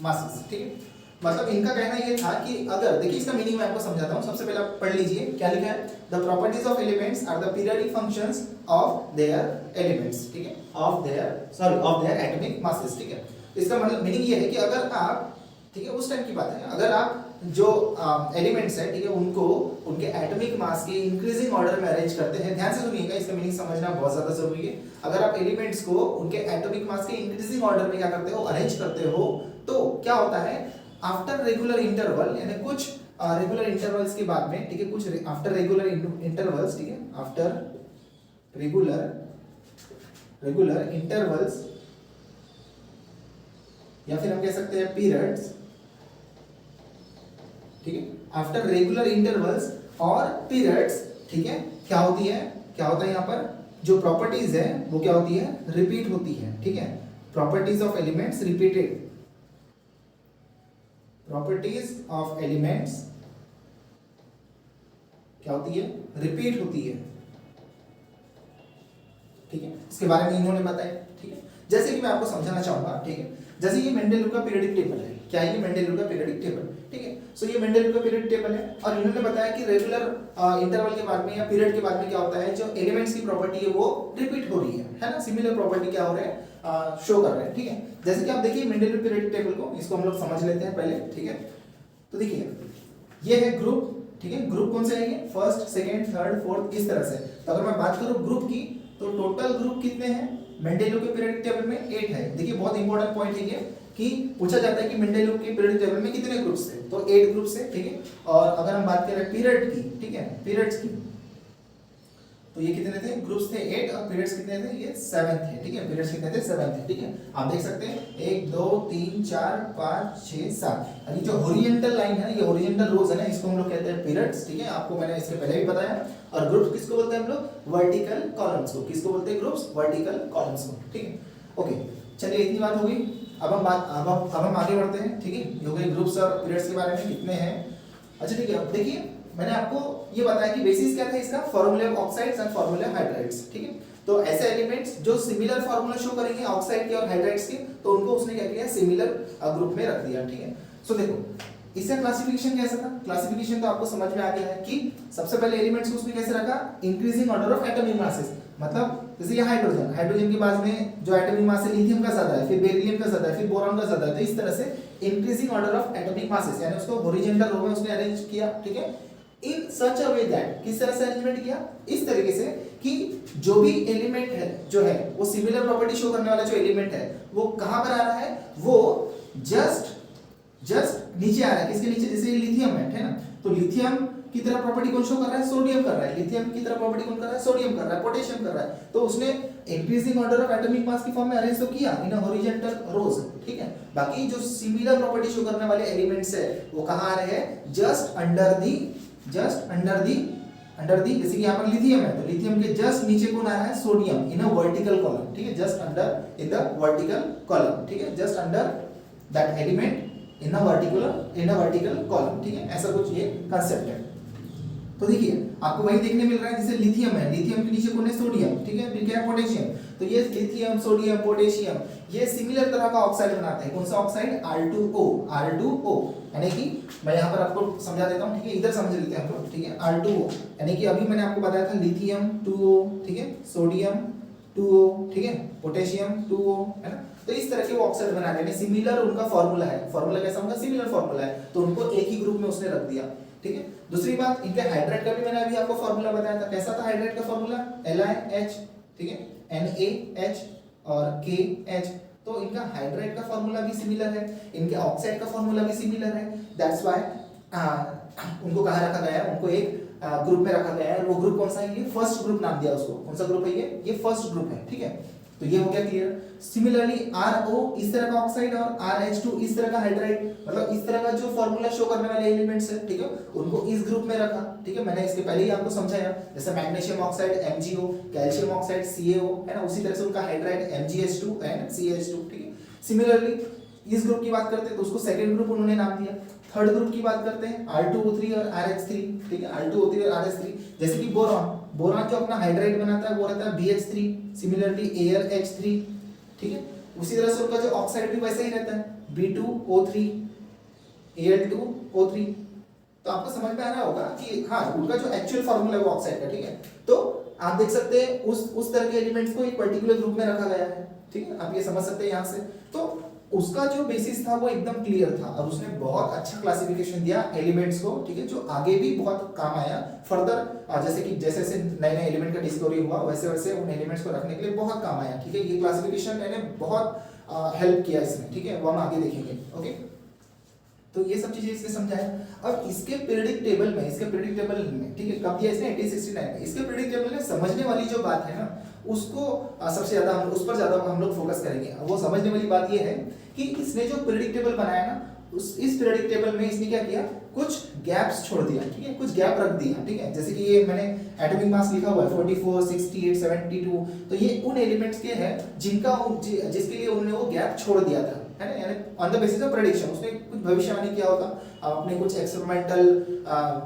masses, ठीक है। मतलब इनका कहना ये था कि अगर, देखिए इसका मीनिंग मैं आपको समझाता हूँ। सबसे पहले आप पढ़ लीजिए क्या लिखा है, the properties of elements are the periodic functions of their elements, ठीक है, ऑफ देयर एटॉमिक मासेस, ठीक है। इसका मतलब मीनिंग ये है कि अगर आप, ठीक है, उस टाइम की बात है, अगर आप जो एलिमेंट्स है, ठीक है, उनको उनके एटॉमिक मास के इंक्रीजिंग ऑर्डर में अरेंज करते हैं, ध्यान से सुनिएगा, इसका मीनिंग समझना बहुत ज्यादा जरूरी है। अगर आप एलिमेंट्स को उनके एटॉमिक मास के इंक्रीजिंग ऑर्डर में क्या करते हो, अरेंज करते हो, तो क्या होता है, आफ्टर रेगुलर इंटरवल, यानी कुछ रेगुलर इंटरवल्स के बाद में, ठीक है, कुछ आफ्टर रेगुलर इंटरवल्स, ठीक है, आफ्टर रेगुलर इंटरवल्स, या फिर हम कह सकते हैं पीरियड्स, ठीक है, आफ्टर रेगुलर इंटरवल्स और पीरियड्स, ठीक है, क्या होती है, क्या होता है यहाँ पर, जो प्रॉपर्टीज है वो क्या होती है, रिपीट होती है, ठीक है। Properties of elements repeated, properties of elements क्या होती है, रिपीट होती है, ठीक है। इसके बारे में इन्होंने बताया, ठीक है। जैसे कि मैं आपको समझाना चाहूंगा, ठीक है, जैसे ये मेंडेलीव का पीरियोडिक टेबल है, क्या है ये मेंडेलीव का पीरियोडिक टेबल, ठीक है। सो ये मेंडेलीव का पीरियोडिक टेबल है, और इन्होंने बताया कि रेगुलर इंटरवल के बाद में या पीरियड के बाद में क्या होता है, जो एलिमेंट्स की प्रॉपर्टी है वो रिपीट हो रही है ना, सिमिलर प्रॉपर्टी क्या हो रहे हैं, शो कर रहे हैं, ठीक है। जैसे कि आप देखिए मेंडेलीव पीरियोडिक टेबल को, इसको हम लोग समझ लेते हैं पहले, ठीक है। तो देखिए ये है ग्रुप, ठीक है, ग्रुप कौन से है ये, फर्स्ट, सेकंड, थर्ड, फोर्थ, इस तरह से। तो अगर मैं बात करूं ग्रुप की, तो टोटल ग्रुप कितने हैं मेंडेलीव के पीरियोडिक टेबल में, 8 है। देखिए बहुत इंपॉर्टेंट पॉइंट है ये, कि पूछा जाता है कि मेंडेलीव के पीरियोडिक टेबल में कितने ग्रुप्स थे, तो 8 ग्रुप्स है, ठीक है। और अगर हम बात करें पीरियड की, ठीक है, पीरियड्स की, तो ये कितने थे, ग्रुप्स थे 8, और पीरियड्स कितने थे, ये 7 थे, ठीक है। पीरियड्स कितने थे, 7 थे, ठीक है। आप देख सकते हैं 1 2 3 4 5 6 7, यानी जो हॉरिजॉन्टल लाइन है, ये हॉरिजॉन्टल रोज है ना, इसको हम लोग कहते हैं पीरियड्स, ठीक है। आपको मैंने इसके पहले भी बताया। और ग्रुप्स किसको बोलते हैं हम लोग, वर्टिकल कॉलम्स को, किसको बोलते हैं, ग्रुप्स, वर्टिकल कॉलम्स को, ठीक है। ओके, चलिए इतनी बात हो गई। अब हम आगे बढ़ते हैं, ठीक है। ये हो गए ग्रुप्स और पीरियड्स के बारे में कितने हैं। अच्छा ठीक है, अब देखिए मैंने आपको ये बताया कि बेसिस क्या था इसका, formula of oxides and formula of hydrides, ठीक है। तो ऐसे एलिमेंट्स जो सिमिलर फार्मूला शो करेंगे ऑक्साइड के और हाइड्राइड्स के, तो उनको उसने क्या किया, सिमिलर ग्रुप में रख दिया, ठीक है। सो देखो इसका क्लासिफिकेशन कैसा था, क्लासिफिकेशन तो आपको समझ में आ गया है कि सबसे पहले एलिमेंट्स को उसने कैसे रखा, increasing order of atomic masses. मतलब जैसे ये हाइड्रोजन के बाद में जो एटॉमिक मास है लिथियम का ज्यादा है, फिर बेरिलियम का ज्यादा है, फिर बोरॉन का ज्यादा है, तो इस तरह से increasing order of atomic masses, यानी उसको हॉरिजॉन्टल रो में उसने अरेंज किया, ठीक है। इन सच अ वे दैट, किस तरह से अरेंजमेंट किया, इस तरीके से कि जो भी एलिमेंट है जो है वो सिमिलर प्रॉपर्टी शो करने वाला जो एलिमेंट है वो कहां पर आ रहा है, वो जस्ट नीचे आ रहा है। किसके नीचे, जैसे लिथियम है ना, तो लिथियम की तरह प्रॉपर्टी कौन शो कर रहा है, सोडियम कर रहा है। लिथियम की तरह प्रॉपर्टी कौन कर रहा है, सोडियम कर रहा है, पोटेशियम कर रहा है। तो उसने इंक्रीजिंग ऑर्डर ऑफ एटॉमिक मास की फॉर्म में अरेंज तो किया इन अ हॉरिजॉन्टल रोज, ठीक है। बाकी जो सिमिलर प्रॉपर्टी शो करने वाले एलिमेंट्स है वो कहां आ रहे हैं, जस्ट अंडर दी जैसे कि यहाँ पर लिथियम है, तो लिथियम के जस्ट नीचे कौन आ रहा है, sodium, in a vertical column, ठीक है, just under in the vertical column, ठीक है, just under that element in a vertical column, ठीक है। ऐसा कुछ ये कांसेप्ट है। तो देखिए आपको वही देखने मिल रहा है, जैसे लिथियम है, लिथियम के नीचे कौन है, सोडियम, ठीक है, फिर क्या है, पोटेशियम। तो ये लिथियम, सोडियम, पोटेशियम ये सिमिलर तरह का ऑक्साइड बनाते हैं। कौन सा ऑक्साइड, R2O, यानी कि मैं यहाँ पर आपको समझा देता हूँ, ठीक है, इधर समझ लेते हैं हम लोग, ठीक है। R2O यानी कि अभी मैंने आपको बताया था लिथियम 2O, ठीक है, सोडियम 2O, ठीक है, पोटेशियम 2O, है ना। तो इस तरह के वो ऑक्साइड बनाते हैं, सिमिलर उनका फार्मूला है। फार्मूला कैसा होगा, सिमिलर फार्मूला है, तो उनको एक ही ग्रुप में उसने रख दिया, ठीक है। दूसरी बात, इनके हाइड्राइड का भी मैंने अभी आपको फार्मूला बताया था। कैसा था हाइड्राइड का फार्मूला, LiH, ठीक है, NaH, और KH, तो इनका हाइड्राइड का फॉर्मूला भी सिमिलर है, इनके ऑक्साइड का फॉर्मूला भी सिमिलर है। दैट्स व्हाई उनको कहाँ रखा गया है, उनको एक ग्रुप में रखा गया है। वो ग्रुप कौन सा है, ये फर्स्ट ग्रुप नाम दिया उसको। कौन सा ग्रुप है ये फर्स्ट ग्रुप है, ठीक है। तो ये हो गया क्लियर। सिमिलरली RO इस तरह का ऑक्साइड और RH2 इस तरह का हाइड्राइड, मतलब इस तरह का जो फॉर्मूला शो करने वाले एलिमेंट्स है, ठीक है, उनको इस ग्रुप में रखा, ठीक है। मैंने इसके पहले ही आपको समझाया, जैसे magnesium oxide MgO, calcium oxide CaO, है ना, उसी तरह से उनका हाइड्राइड MgH2 एंड CH2, ठीक है। सिमिलरली इस ग्रुप की बात करते हैं तो उसको सेकंड ग्रुप उन्होंने नाम दिया। थर्ड ग्रुप की बात करते हैं R2O3 और RH3, ठीक है, R2O3 और RH3। जैसे कि बोरॉन जो अपना हाइड्राइड बनाता है वो रहता है BH3, सिमिलरली AlH3, ठीक है। उसी तरह से उनका जो ऑक्साइड भी वैसे ही रहता है B2O3 Al2O3। तो आपको समझ में आ रहा होगा कि हाँ, उनका जो एक्चुअल फॉर्मूला है वो ऑक्साइड का, ठीक है। तो आप देख सकते हैं उस तरह के एलिमेंट्स को एक पर्टिकुलर ग्रुप में रखा गया है, ठीक है। आप ये समझ सकते हैं यहाँ से। तो उसका जो बेसिस था वो एकदम क्लियर था और उसने बहुत अच्छा क्लासिफिकेशन दिया एलिमेंट्स को, ठीक है, जो आगे भी बहुत काम आया फर्दर। जैसे कि जैसे जैसे नए नए एलिमेंट का डिस्कवरी हुआ वैसे वैसे उन एलिमेंट्स को रखने के लिए बहुत काम आया, ठीक है। ये क्लासिफिकेशन मैंने बहुत हेल्प किया इसमें, ठीक है, वो हम आगे देखेंगे। ओके, तो ये सब चीजें इसने समझाया। अब इसके पीरियडिक टेबल में, ठीक है, कब दिया इसने 1869 में। इसके पीरियडिक टेबल में समझने वाली जो बात है ना, उसको सबसे ज्यादा उस पर ज्यादा हम लोग फोकस करेंगे। वो समझने वाली बात ये है कि इसने जो पीरियडिक टेबल बनाया ना, इस पीरियडिक टेबल में इसने क्या किया, कुछ गैप्स छोड़ दिया, ठीक है, कुछ गैप रख दिया, ठीक है। जैसे कि ये मैंने एटॉमिक मास लिखा हुआ है 44, 68, 72, तो ये उन एलिमेंट्स के हैं जिसके लिए उन्होंने वो गैप छोड़ दिया था, है ना, यानी on the basis of prediction. उसने कुछ भविष्यवाणी किया होगा अपने कुछ एक्सपेरिमेंटल,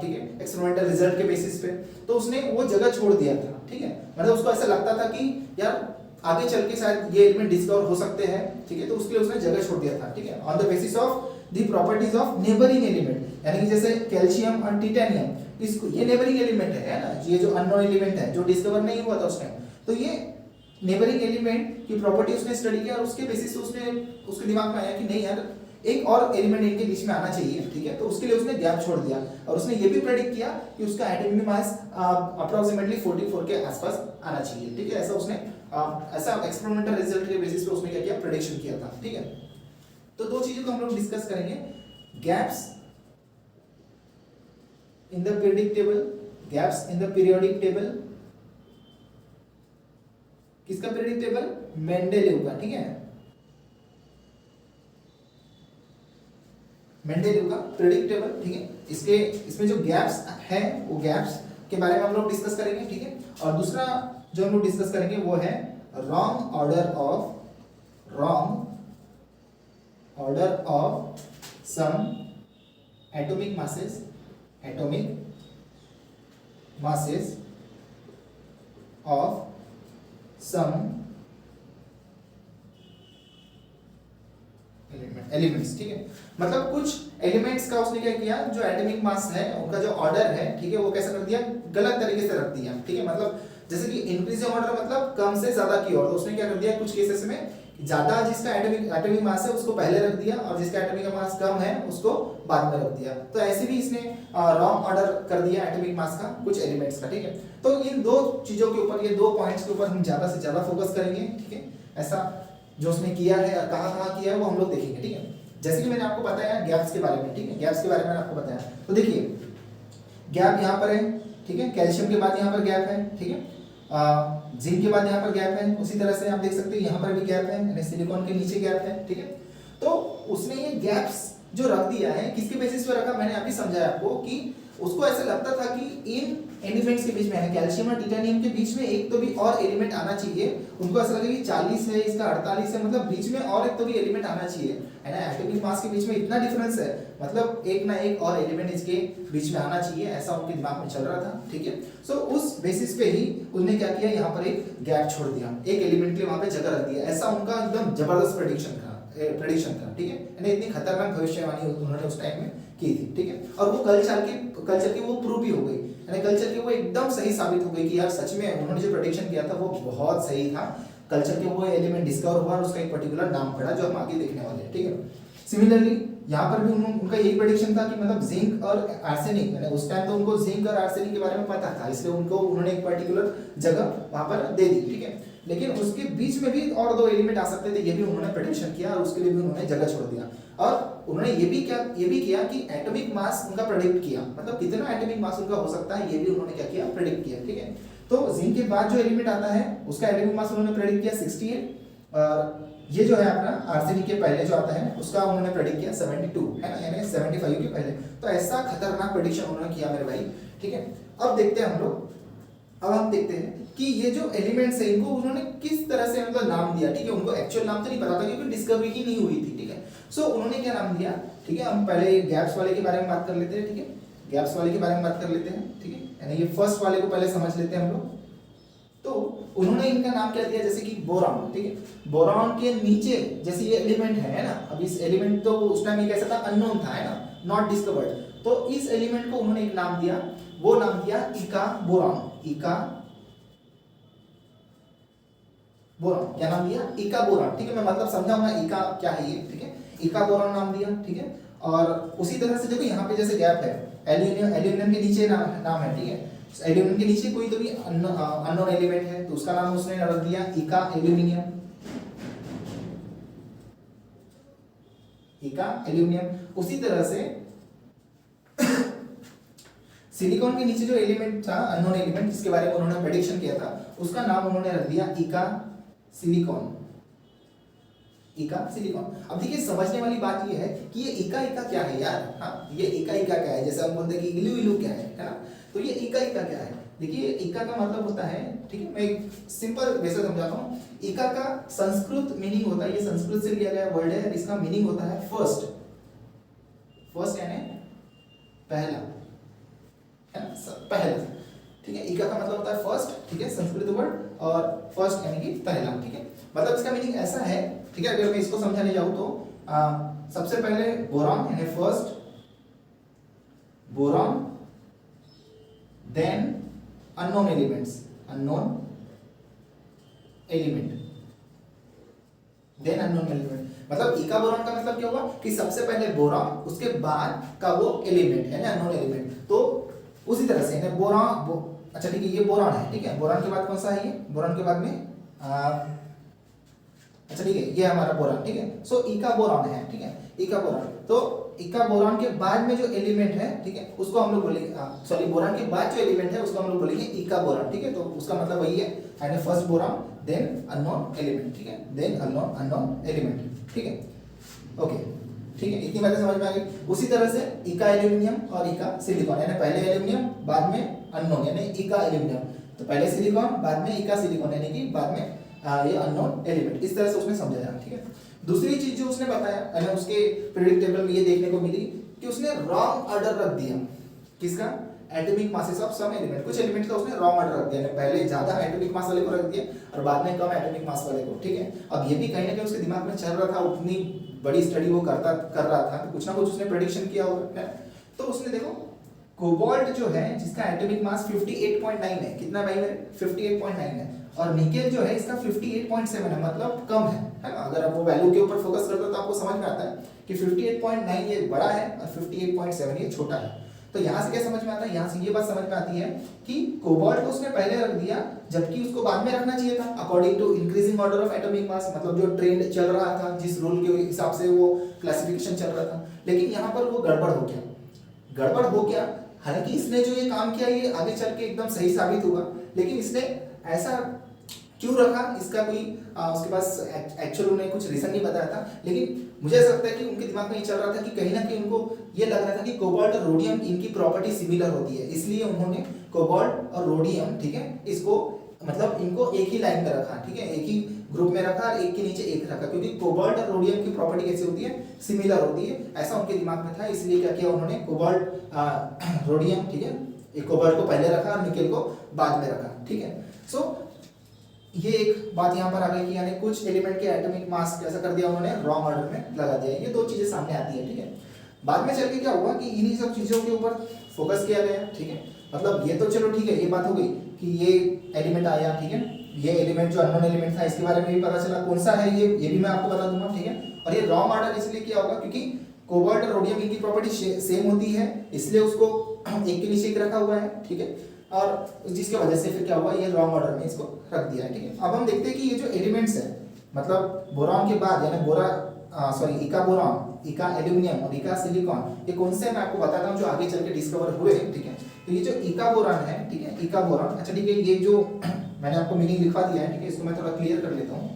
ठीक है, एक्सपेरिमेंटल रिजल्ट के बेसिस पे, तो उसने वो जगह छोड़ दिया था, ठीक है। मतलब उसको ऐसा लगता था कि यार आगे चल के शायद ये एलिमेंट डिस्कवर हो सकते हैं, ठीक है, तो उसके लिए उसने जगह छोड़ दिया था, ठीक है, on the basis of the properties of neighbouring element. यानी कि जैसे कैल्शियम और टिटेनियम, इसको ये नेबरिंग एलिमेंट है ना, ये जो अननोन एलिमेंट है जो डिस्कवर नहीं हुआ था उस टाइम, तो ये नेबरिंग एलिमेंट की प्रॉपर्टी उसने स्टडी किया और उसके बेसिस से उसके दिमाग में आया कि नहीं यार, एक और एलिमेंट इनके बीच में आना चाहिए, ठीक है। तो उसके लिए उसने गैप छोड़ दिया और उसने ये भी प्रेडिक्ट किया कि उसका एटॉमिक मास अप्रोक्सीमेटली 44 के आसपास आना चाहिए, ठीक है। ऐसा उसने ऐसा एक्सपेरिमेंटल रिजल्ट के बेसिस पे उसने क्या किया, प्रेडिक्शन किया था, ठीक है। तो दो चीजों को हम लोग डिस्कस करेंगे, gaps in the periodic table, gaps in the periodic table. किसका पीरियडिक टेबल, मेंडेलीव का, ठीक है, मेंडेलीव का पीरियडिक टेबल, ठीक है। इसमें जो गैप्स है वो गैप्स के बारे में हम लोग डिस्कस करेंगे, ठीक है। और दूसरा जो हम लोग डिस्कस करेंगे वो है wrong order of some atomic masses of some elements, ठीक है। मतलब कुछ एलिमेंट्स का उसने क्या किया, जो एटॉमिक मास है उनका जो ऑर्डर है, ठीक है, वो कैसा कर दिया, गलत तरीके से रख दिया, ठीक है। मतलब जैसे कि इंक्रीजिंग ऑर्डर मतलब कम से ज्यादा की ओर, तो उसने क्या कर दिया कुछ केसेस में, ज्यादा जिसका एटॉमिक मास है उसको पहले रख दिया और जिसका एटॉमिक मास कम है उसको बाद में रख दिया। तो ऐसे भी इसने रॉन्ग ऑर्डर कर दिया एटॉमिक मास का कुछ एलिमेंट्स का, ठीक है। तो इन दो चीजों के ऊपर, ये दो पॉइंट्स के ऊपर हम ज्यादा से ज्यादा फोकस करेंगे, ठीक है। ऐसा जो उसने किया है और कहाँ किया है वो हम लोग देखेंगे, ठीक है। जैसे कि मैंने आपको बताया गैप्स के बारे में, ठीक है, गैप्स के बारे में मैंने आपको बताया। तो देखिए गैप यहाँ पर है, ठीक है, कैल्शियम के बाद यहाँ पर गैप है, ठीक है, जिंक के बाद यहाँ पर गैप है। उसी तरह से आप देख सकते हैं यहाँ पर भी गैप है, यानी सिलिकॉन के नीचे गैप है, ठीक है। तो उसने ये गैप्स जो रख दिया है किसके बेसिस पे रखा, मैंने अभी समझाया आपको कि उसको ऐसा लगता था कि इन एलिमेंट्स के बीच में, कैल्शियम और टिटेनियम के बीच में एक तो भी और एलिमेंट आना चाहिए। उनको ऐसा लगा कि 40 है, इसका 48 है, मतलब बीच में और एक तो भी एलिमेंट आना चाहिए, है ना। एटॉमिक मास के बीच में इतना डिफरेंस है, मतलब एक ना एक और एलिमेंट इसके बीच में आना चाहिए, ऐसा उनके दिमाग में चल रहा था, ठीक है। सो उस बेसिस पे ही उन्होंने क्या किया, यहाँ पर एक गैप छोड़ दिया, एक एलिमेंट के लिए वहां पे जगह रख दिया। ऐसा उनका एकदम जबरदस्त प्रेडिक्शन था, ठीक है। यानी इतनी खतरनाक भविष्यवाणी उन्होंने उस टाइम में की थी, ठीक है। और वो कल चल के वो प्रूव भी हो गई, यानी कल चल के वो एकदम सही साबित हो गई कि यार सच में उन्होंने जो प्रेडिक्शन किया था वो बहुत सही था। कल चल के वो एलिमेंट डिस्कवर हुआ और उसका एक पर्टिकुलर नाम पड़ा जो हम आगे देखने वाले हैं, ठीक है। सिमिलरली यहाँ पर भी उनका यही प्रेडिक्शन था कि मतलब जिंक और आर्सेनिक, यानी उस टाइम तो उनको जिंक और आर्सेनिक के बारे में पता था, इसलिए उन्होंने एक पर्टिकुलर जगह वहां पर दे दी, ठीक है। लेकिन उसके बीच में भी और दो एलिमेंट आ सकते थे, ये भी उन्होंने प्रेडिक्शन किया और उसके लिए भी उन्होंने जगह छोड़ दिया। और उन्होंने ये भी किया कि एटॉमिक मास उनका प्रेडिक्ट किया, मतलब कितना एटॉमिक मास उनका हो सकता है ये भी उन्होंने क्या किया, प्रेडिक्ट किया। ठीक है, तो जिंक के बाद जो एलिमेंट आता है उसका एटॉमिक मास उन्होंने प्रेडिक्ट किया 68, और ये जो है अपना आरसीडी के पहले जो आता है उसका उन्होंने प्रेडिक्ट किया 72, है ना, यानी 75 के पहले। तो ऐसा खतरनाक प्रेडिक्शन उन्होंने किया मेरे भाई। ठीक है, अब देखते हैं हम लोग, अब हम देखते हैं कि ये जो एलिमेंट्स है इनको उन्होंने किस तरह से मतलब नाम दिया। ठीक है, उनको एक्चुअल नाम तो नहीं पता था क्योंकि डिस्कवरी ही नहीं हुई थी। ठीक है, सो उन्होंने क्या नाम दिया। ठीक है, हम पहले गैप्स वाले के बारे में बात कर लेते हैं। ठीक है, गैप्स वाले के बारे में बात कर लेते हैं। ठीक है, यानी ये फर्स्ट वाले को पहले समझ लेते हैं हम लोग। तो उन्होंने इनका नाम क्या दिया, जैसे कि बोरॉन। ठीक है, बोरॉन के नीचे जैसे ये एलिमेंट है ना, अब इस एलिमेंट तो उस टाइम ये कैसा था, अननोन था, है ना, नॉट डिस्कवर्ड। तो इस एलिमेंट को उन्होंने एक नाम दिया, वो नाम दिया इका बोरॉन। इका बोरॉन, क्या नाम दिया, इका बोरॉन। ठीक है, मैं मतलब समझाऊंगा इका क्या है ये। ठीक है, इका बोरॉन नाम दिया। ठीक है, और उसी तरह से देखो यहाँ पे जैसे गैप है, एल्यूमिनियम के नीचे नाम है। ठीक है, एल्यूमिनियम के नीचे कोई तो भी अननोन एलिमेंट है तो उसका नाम उसने रख दिया इका एल्यूमिनियम। इका एल्यूमिनियम। उसी तरह से सिलिकॉन के नीचे जो एलिमेंट था, अननोन एलिमेंट जिसके बारे में उन्होंने प्रेडिक्शन किया था, उसका नाम उन्होंने रख दिया इका सिलिकॉन। इका सिलिकॉन। अब देखिए समझने वाली बात ये है कि ये इका क्या है यार। हाँ, ये इका क्या है, जैसे हम बोलते हैं कि इलू क्या है ना, तो ये इका क्या है। देखिए इका का मतलब होता है, ठीक है, मैं एक सिंपल वैसे समझाता हूँ। इका का संस्कृत मीनिंग होता है, ये संस्कृत से लिया गया वर्ड है, इसका मीनिंग होता है फर्स्ट। फर्स्ट यानी पहला, है ना, पहला। ठीक है, इका का मतलब होता है फर्स्ट। ठीक है, संस्कृत वर्ड, और फर्स्ट यानी कि पहला। ठीक है, मतलब इसका मीनिंग ऐसा है। ठीक है, अगर मैं इसको समझाने जाऊं तो सबसे पहले बोरॉन यानी first boron, then unknown elements, unknown element, then unknown element. मतलब इका बोरॉन का मतलब क्या हुआ कि सबसे पहले बोरॉन, उसके बाद का वो एलिमेंट है ना, अननोन एलिमेंट। तो उसी तरह से बोरॉन, अच्छा ठीक है, ये बोरॉन है। ठीक है, बोरॉन के बाद कौन सा है, ये बोरॉन के बाद में अच्छा ठीक है, ये हमारा बोरॉन। ठीक है, सो इका बोरॉन है। ठीक है, इका बोरॉन। तो इका बोरॉन के बाद में जो एलिमेंट है, ठीक है, उसको हम लोग बोलेंगे, सॉरी, बोरॉन के बाद जो एलिमेंट है उसको हम लोग बोलेंगे इका बोरॉन। ठीक है, तो उसका मतलब वही है, यानी first boron, then unknown element. ठीक है, देन अननोन एलिमेंट। ठीक है, ओके, ठीक है, इतनी बातें समझ में आ गई। उसी तरह से इका एल्यूमिनियम और इका सिलिकॉन, यानी पहले एल्यूमिनियम बाद में अननोन, यानी इका एल्यूमिनियम। तो पहले सिलिकॉन बाद में इका सिलिकॉन, यानी कि बाद में ये अननोन एलिमेंट। इस तरह से उसने समझाया। ठीक है, दूसरी चीज जो उसने बताया, यानी उसके पीरियोडिक टेबल में ये देखने को मिली कि उसने रॉन्ग ऑर्डर रख दिया। किसका, atomic masses of some element. कुछ एलिमेंट का उसने रॉन्ग ऑर्डर रख दिया, पहले ज्यादा एटॉमिक मास वाले को रख दिया और बाद में कम एटॉमिक मास वाले को। ठीक है, अब ये भी कहीं ना कहीं उसके दिमाग में चल रहा था, उतनी बड़ी स्टडी वो कर रहा था, तो कुछ ना कुछ उसने प्रेडिक्शन किया होगा। तो उसने देखो कोबाल्ट जो है जिसका एटॉमिक मास 58.9 है, कितना भाई मेरे, 58.9 है, और निकेल जो है इसका 58.7 है, मतलब कम है ना। अगर आप वो वैल्यू के ऊपर फोकस करते हो तो आपको समझ में आता है कि 58.9 ये बड़ा है और 58.7 ये छोटा है। तो यहाँ से क्या समझ में आता है, यहाँ से ये बात समझ में आती है कि कोबाल्ट को उसने पहले रख दिया जबकि उसको बाद में रखना चाहिए था, according to increasing order of atomic mass, मतलब जो ट्रेंड चल रहा था, जिस रूल के हिसाब से वो क्लासिफिकेशन चल रहा था। लेकिन यहाँ पर वो गड़बड़ हो गया। हालांकि इसने जो ये काम किया ये आगे चल के एकदम सही साबित हुआ, लेकिन इसने ऐसा क्यों रखा, इसका कोई उसके पास एक्चुअल उन्हें कुछ रीजन नहीं बताया था। लेकिन मुझे ऐसा लगता है कि उनके दिमाग में ये चल रहा था कि कहीं ना कहीं उनको ये लग रहा था कि कोबाल्ट और रोडियम इनकी प्रॉपर्टी सिमिलर होती है, इसलिए उन्होंने कोबाल्ट और रोडियम, ठीक है, इसको मतलब इनको एक ही लाइन में रखा। ठीक है, एक ही ग्रुप में रखा और एक के नीचे एक रखा, क्योंकि कोबाल्ट और रोडियम की प्रॉपर्टी कैसी होती है, सिमिलर होती है, ऐसा उनके दिमाग में था। इसलिए क्या किया उन्होंने, कोबाल्ट रोडियम, ठीक है, एक कोबाल्ट को पहले रखा और निकेल को बाद में रखा। ठीक है, सो ये एक बात यहाँ पर आ गई कि यानी कुछ एलिमेंट के एटॉमिक मास कैसा कर दिया उन्होंने, रॉन्ग ऑर्डर में लगा दिया। ये दो चीजें सामने आती है। ठीक है, बाद में चल के क्या हुआ कि इन्हीं सब चीजों के ऊपर फोकस किया गया। ठीक है, मतलब ये तो चलो ठीक है, ये बात हो गई कि ये एलिमेंट आया। ठीक है, ये एलिमेंट जो अननोन एलिमेंट था इसके बारे में भी पता चला, कौन सा है ये भी मैं आपको बता दूंगा। ठीक है, और ये रॉन्ग ऑर्डर इसलिए किया होगा क्योंकि कोबाल्ट और रोडियम इनकी प्रॉपर्टी सेम होती है, इसलिए उसको एक के नीचे एक रखा हुआ है। ठीक है, और जिसकी वजह से फिर क्या हुआ, ये रॉन्ग ऑर्डर में इसको रख दिया है, ठीक है। अब हम देखते हैं कि ये जो एलिमेंट्स है, मतलब बोरॉन के बाद यानी इका बोरॉन, इका एल्यूमिनियम और इका सिलिकॉन, ये कौन से मैं आपको बताता हूँ जो आगे चल के डिस्कवर हुए, ठीक है। तो ये जो इका बोरॉन है, ठीक है, इका बोरॉन, अच्छा ठीक है, ये जो मैंने आपको मीनिंग लिखवा दिया है, ठीक है, इसको मैं थोड़ा क्लियर कर लेता हूँ।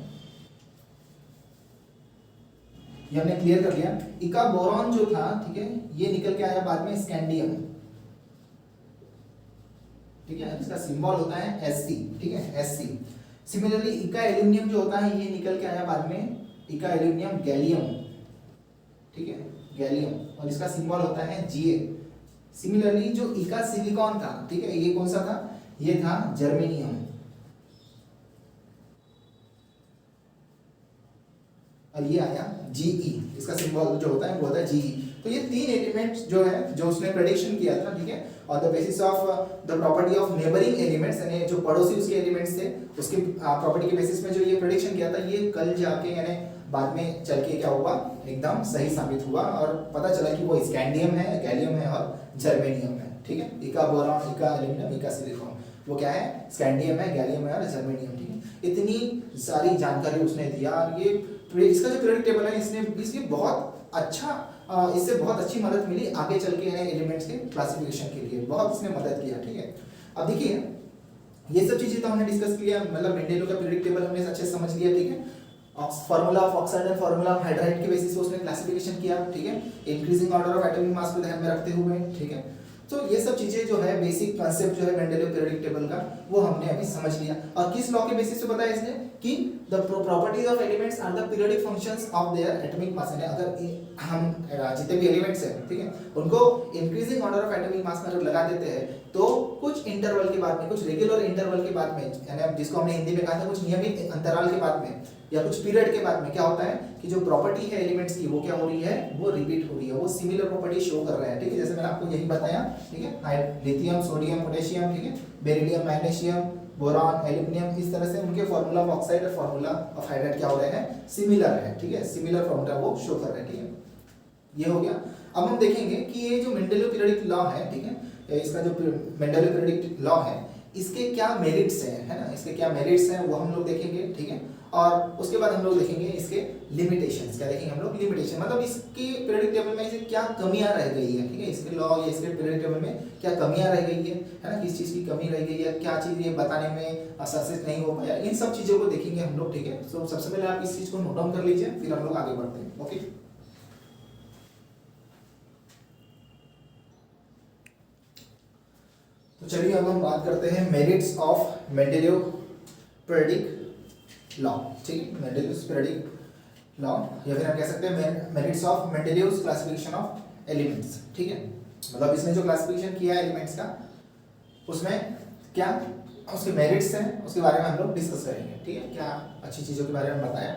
ये हमने क्लियर कर लिया। इका बोरॉन जो था, ठीक है, ये निकल के आया बाद में स्कैंडियम, ठीक है, इसका सिंबल होता है Sc, ठीक है, Sc। सिमिलरली इका एल्यूमिनियम जो होता है, ये निकल के आया बाद में इका एल्यूमिनियम गैलियम, ठीक है, गैलियम, और इसका सिंबल होता है Ga। सिमिलरली जो इका सिलिकॉन था, ठीक है, ये कौन सा था, ये था जर्मेनियम, और ये आया Ge, इसका सिंबल जो होता है वो होता है Ge। तो ये तीन एलिमेंट्स जो है, जो उसने प्रेडिक्शन किया था, ठीक है, और the basis of the property of neighbouring elements, यानी जो पड़ोसी उसके एलिमेंट्स थे, उसकी प्रॉपर्टी के बेसिस में जो ये प्रेडिक्शन किया था, ये कल जाके यानी बाद में चल के क्या हुआ, एकदम सही साबित हुआ, और पता चला कि वो स्कैंडियम है, गैलियम है और जर्मेनियम है, ठीक है। इका बोरॉन, इका एल्यूमिनियम, इका सिलिकॉन, वो क्या है, स्कैंडियम है, गैलियम है और जर्मेनियम, ठीक है। इतनी सारी जानकारी उसने दिया, और ये इसका जो पीरियोडिक टेबल है, इसकी बहुत अच्छा, इससे बहुत अच्छी मदद मिली आगे चल के एलिमेंट्स के क्लासिफिकेशन के लिए, बहुत इसने मदद किया, ठीक है। अब देखिए, ये सब चीजें तो हमने डिस्कस किया, मतलब मेंडेलियो का पीरियोडिक टेबल हमने अच्छे से समझ लिया, ठीक है। Formula of oxide and formula of hydride के बेसिस पे उसने क्लासिफिकेशन किया, ठीक है, इंक्रीजिंग ऑर्डर ऑफ एटॉमिक मास को ध्यान में रखते हुए, ठीक है। तो ये सब चीजें जो है, बेसिक कांसेप्ट जो है मेंडेलियो पीरियोडिक टेबल का, वो हमने अभी समझ लिया। और किस लॉ के बेसिस पे बताया इसने कि the properties of elements are the periodic functions of their atomic mass, यानी अगर हम जितने भी एलिमेंट्स हैं, ठीक है, उनको इंक्रीजिंग ऑर्डर ऑफ एटॉमिक मास में अगर लगा देते हैं, तो कुछ इंटरवल के बाद में, कुछ रेगुलर इंटरवल के बाद में, यानी जिसको हमने हिंदी में कहा था कुछ नियमित अंतराल के बाद में, या कुछ पीरियड के बाद में क्या होता है कि जो प्रॉपर्टी है एलिमेंट्स की, वो क्या हो रही है, वो रिपीट हो रही है, वो सिमिलर प्रॉपर्टी शो कर रहे हैं, ठीक है। जैसे मैंने आपको यही बताया, ठीक है, लिथियम, सोडियम, पोटेशियम, ठीक है, बेरिलियम, मैग्नीशियम, बोरॉन, एल्यूमिनियम, इस तरह से उनके फार्मूला ऑफ ऑक्साइड और फार्मूला ऑफ हाइड्राइड क्या हो रहे हैं, सिमिलर है, ठीक है, सिमिलर फार्मूला वो शो कर रहे हैं, ठीक है। ये हो गया। अब हम देखेंगे कि ये जो मेंडेलियो पीरियोडिक लॉ है, ठीक है, इसका जो मेंडेलियो पीरियोडिक लॉ है, इसके क्या मेरिट्स हैं, है ना, इसके क्या मेरिट्स हैं वो हम लोग देखेंगे, ठीक है। और उसके बाद हम लोग देखेंगे इसके लिमिटेशंस, क्या देखेंगे हम लोग, लिमिटेशन, मतलब इसके पीरियोडिक टेबल में इसे क्या कमियां रह गई है, ठीक है, इसके लॉ या इसके पीरियोडिक टेबल में क्या कमियां रह गई है ना, किस चीज की कमी रह गई है, क्या चीज ये बताने में सक्सेस नहीं हो पाया, इन सब चीजों को देखेंगे हम लोग, ठीक है। तो सबसे पहले आप इस चीज को नोट डाउन कर लीजिए, फिर हम लोग आगे बढ़ते हैं, ओके। तो चलिए अब हम बात करते हैं मेरिट्स ऑफ मेंडेलियो पीरियोडिक लॉ, ठीक है, मेंडेलियोस पीरियोडिक लॉ, या फिर हम कह सकते हैं merits of Mendeleev's classification of elements, ठीक है। मतलब इसने जो क्लासिफिकेशन किया है एलिमेंट्स का, उसमें क्या उसके मेरिट्स हैं, उसके बारे में हम लोग डिस्कस करेंगे, ठीक है, क्या अच्छी चीजों के बारे में बताया।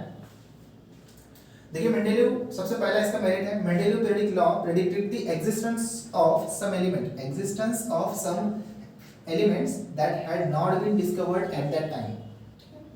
देखिए मेंडेलियो, सबसे पहला इसका मेरिट है, Mendeleev periodic law predicted the existence of some element, existence of some elements that had not been discovered at that time,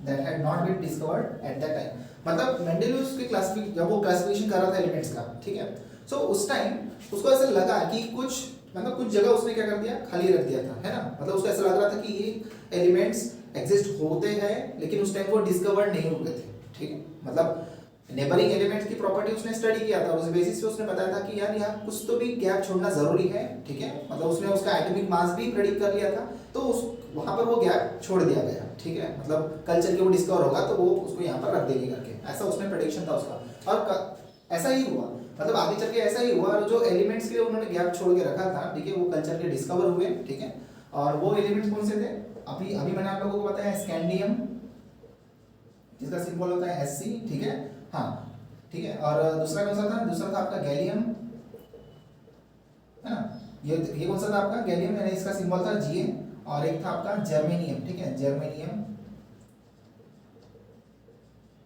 that had not been discovered at that time। मतलब मेंडेलियस के क्लासिफिकेशन, जब वो classification कर रहा था elements का, ठीक है, सो उस टाइम उसको ऐसा लगा कि कुछ, मतलब कुछ जगह उसने क्या कर दिया, खाली रख दिया था, है ना, मतलब उसको ऐसा लग रहा था कि ये एलिमेंट्स एग्जिस्ट होते हैं, लेकिन उस टाइम वो डिस्कवर्ड नहीं हुए थे, ठीक है। मतलब नेबरिंग एलिमेंट्स की प्रॉपर्टी उसने स्टडी किया था, उस बेसिस पे उसने बताया था कि यार यहाँ कुछ तो भी गैप छोड़ना जरूरी है, ठीक है, मतलब उसने उसका एटॉमिक मास भी प्रेडिक्ट कर लिया था, तो उस वहां पर वो गैप छोड़ दिया गया, ठीक है, मतलब कल चल के वो डिस्कवर होगा तो वो उसको यहाँ पर रख देंगे करके, ऐसा उसमें प्रेडिक्शन था उसका, और ऐसा ही हुआ, मतलब आगे चल के ऐसा ही हुआ, और जो एलिमेंट्स के उन्होंने गैप छोड़ के रखा था, ठीक है, वो कल चल के डिस्कवर हुए, ठीक है। और वो एलिमेंट्स कौन से थे, अभी अभी मैंने आप लोगों को बताया, स्कैंडियम, जिसका सिंबल होता है Sc, ठीक है, हाँ, ठीक है, और दूसरा कौन सा था, दूसरा था आपका गैलियम, है ना, ये कौन सा था आपका गैलियम, यानी इसका सिंबल था Ga, और एक था आपका जर्मेनियम, ठीक है, जर्मेनियम,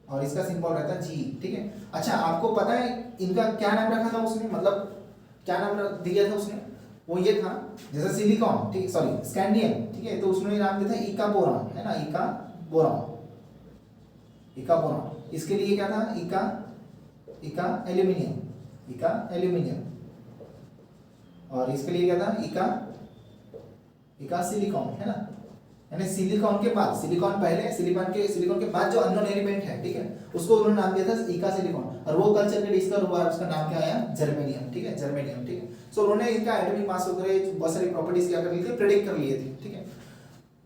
और इसका सिंबल रहता है G, ठीक है। अच्छा, आपको पता है इनका क्या नाम रखा था उसने, मतलब क्या नाम दिया था उसने, वो ये था, जैसे सिलिकॉन, ठीक है, सॉरी स्कैंडियम, ठीक है, तो उसने नाम दिया था इका बोरॉन, है ना, इका बोरॉन, इका बोरॉन। इसके लिए क्या था, इका, इका एल्यूमिनियम, इका एल्यूमिनियम, और इसके लिए क्या था, इका इका सिलिकॉन है ना, यानी सिलिकॉन के बाद, सिलिकॉन पहले, सिलिकॉन के बाद जो अननोन एलिमेंट है, ठीक है, उसको उन्होंने नाम दिया था इका सिलिकॉन, और वो कल्चर के डिस्कवर हुआ, उसका नाम क्या आया, जर्मेनियम, ठीक है, जर्मेनियम, ठीक है। सो उन्होंने इनका एटॉमिक मास वगैरह बहुत सारी प्रॉपर्टीज क्या कर ली थी, प्रेडिक्ट कर लिए थे, ठीक है।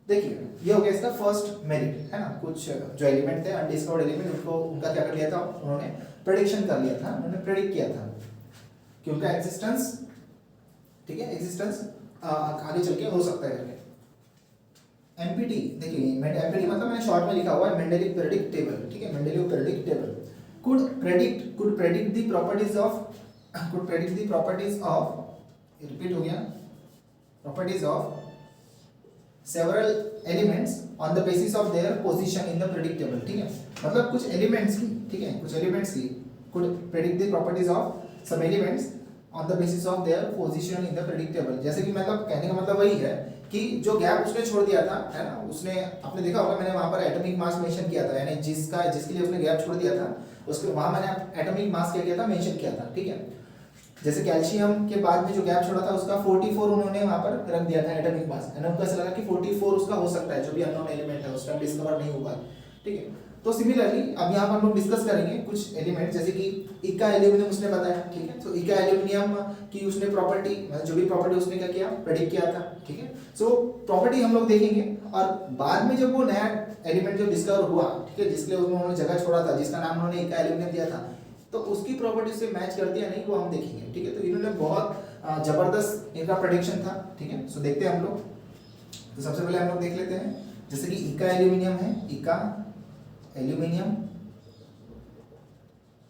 देखिए ये हो गया इसका फर्स्ट मेरिट, है ना, कुछ जो एलिमेंट थे अनडिस्कवर्ड एलिमेंट, उनको उनका क्या कर लिया था, उन्होंने प्रेडिक्शन कर लिया था, उन्होंने प्रेडिक्ट किया था कि उनका एग्जिस्टेंस, ठीक है, एग्जिस्टेंस आगे चल के हो सकता है करके। एमपीटी, देखिए एमपीटी मतलब मैंने शॉर्ट में लिखा हुआ है मेंडेलिव पीरियडिक टेबल, ठीक है, Mendeleev periodic table could predict the properties of repeat हो गया, properties of several elements on the basis of their position in the predict table, ठीक है, मतलब कुछ एलिमेंट्स की, ठीक है, कुछ एलिमेंट्स की could predict the properties of some elements on the basis of their position in the predict table। जैसे कि मतलब कहने का मतलब वही है कि जो गैप उसने छोड़ दिया था, है ना, उसने, आपने देखा होगा मैंने वहां पर एटॉमिक मास मेंशन किया था, यानी जिसके लिए उसने गैप छोड़ दिया था उसके वहां मैंने एटॉमिक मास क्या किया था, मेंशन किया था, ठीक है। जैसे कैल्शियम के बाद में जो गैप छोड़ा था उसका 44 उन्होंने वहां पर रख दिया था एटॉमिक मास, है ना, उनको ऐसा लगा कि 44 उसका हो सकता है, जो भी अननोन एलिमेंट है उस टाइम डिस्कवर नहीं हुआ, ठीक है। तो सिमिलरली अब यहाँ पर हम लोग डिस्कस करेंगे कुछ एलिमेंट, जैसे कि इका एल्यूमिनियम उसने बताया, ठीक है। तो इका एल्यूमिनियम की उसने प्रॉपर्टी, जो भी प्रॉपर्टी उसने क्या किया, प्रेडिक्ट किया था, ठीक है। सो प्रॉपर्टी हम लोग देखेंगे, और बाद में जब वो नया एलिमेंट जो डिस्कवर हुआ, ठीक है, जिसके लिए उन्होंने जगह छोड़ा था, जिसका नाम उन्होंने इका एल्यूमिनियम दिया था, तो उसकी प्रॉपर्टी से मैच करती है नहीं वो हम देखेंगे, ठीक है। तो इन्होंने बहुत जबरदस्त इनका प्रेडिक्शन था, ठीक है। सो देखते हैं हम लोग, तो सबसे पहले हम लोग देख लेते हैं, जैसे कि इका एल्यूमिनियम है, इका एल्यूमिनियम,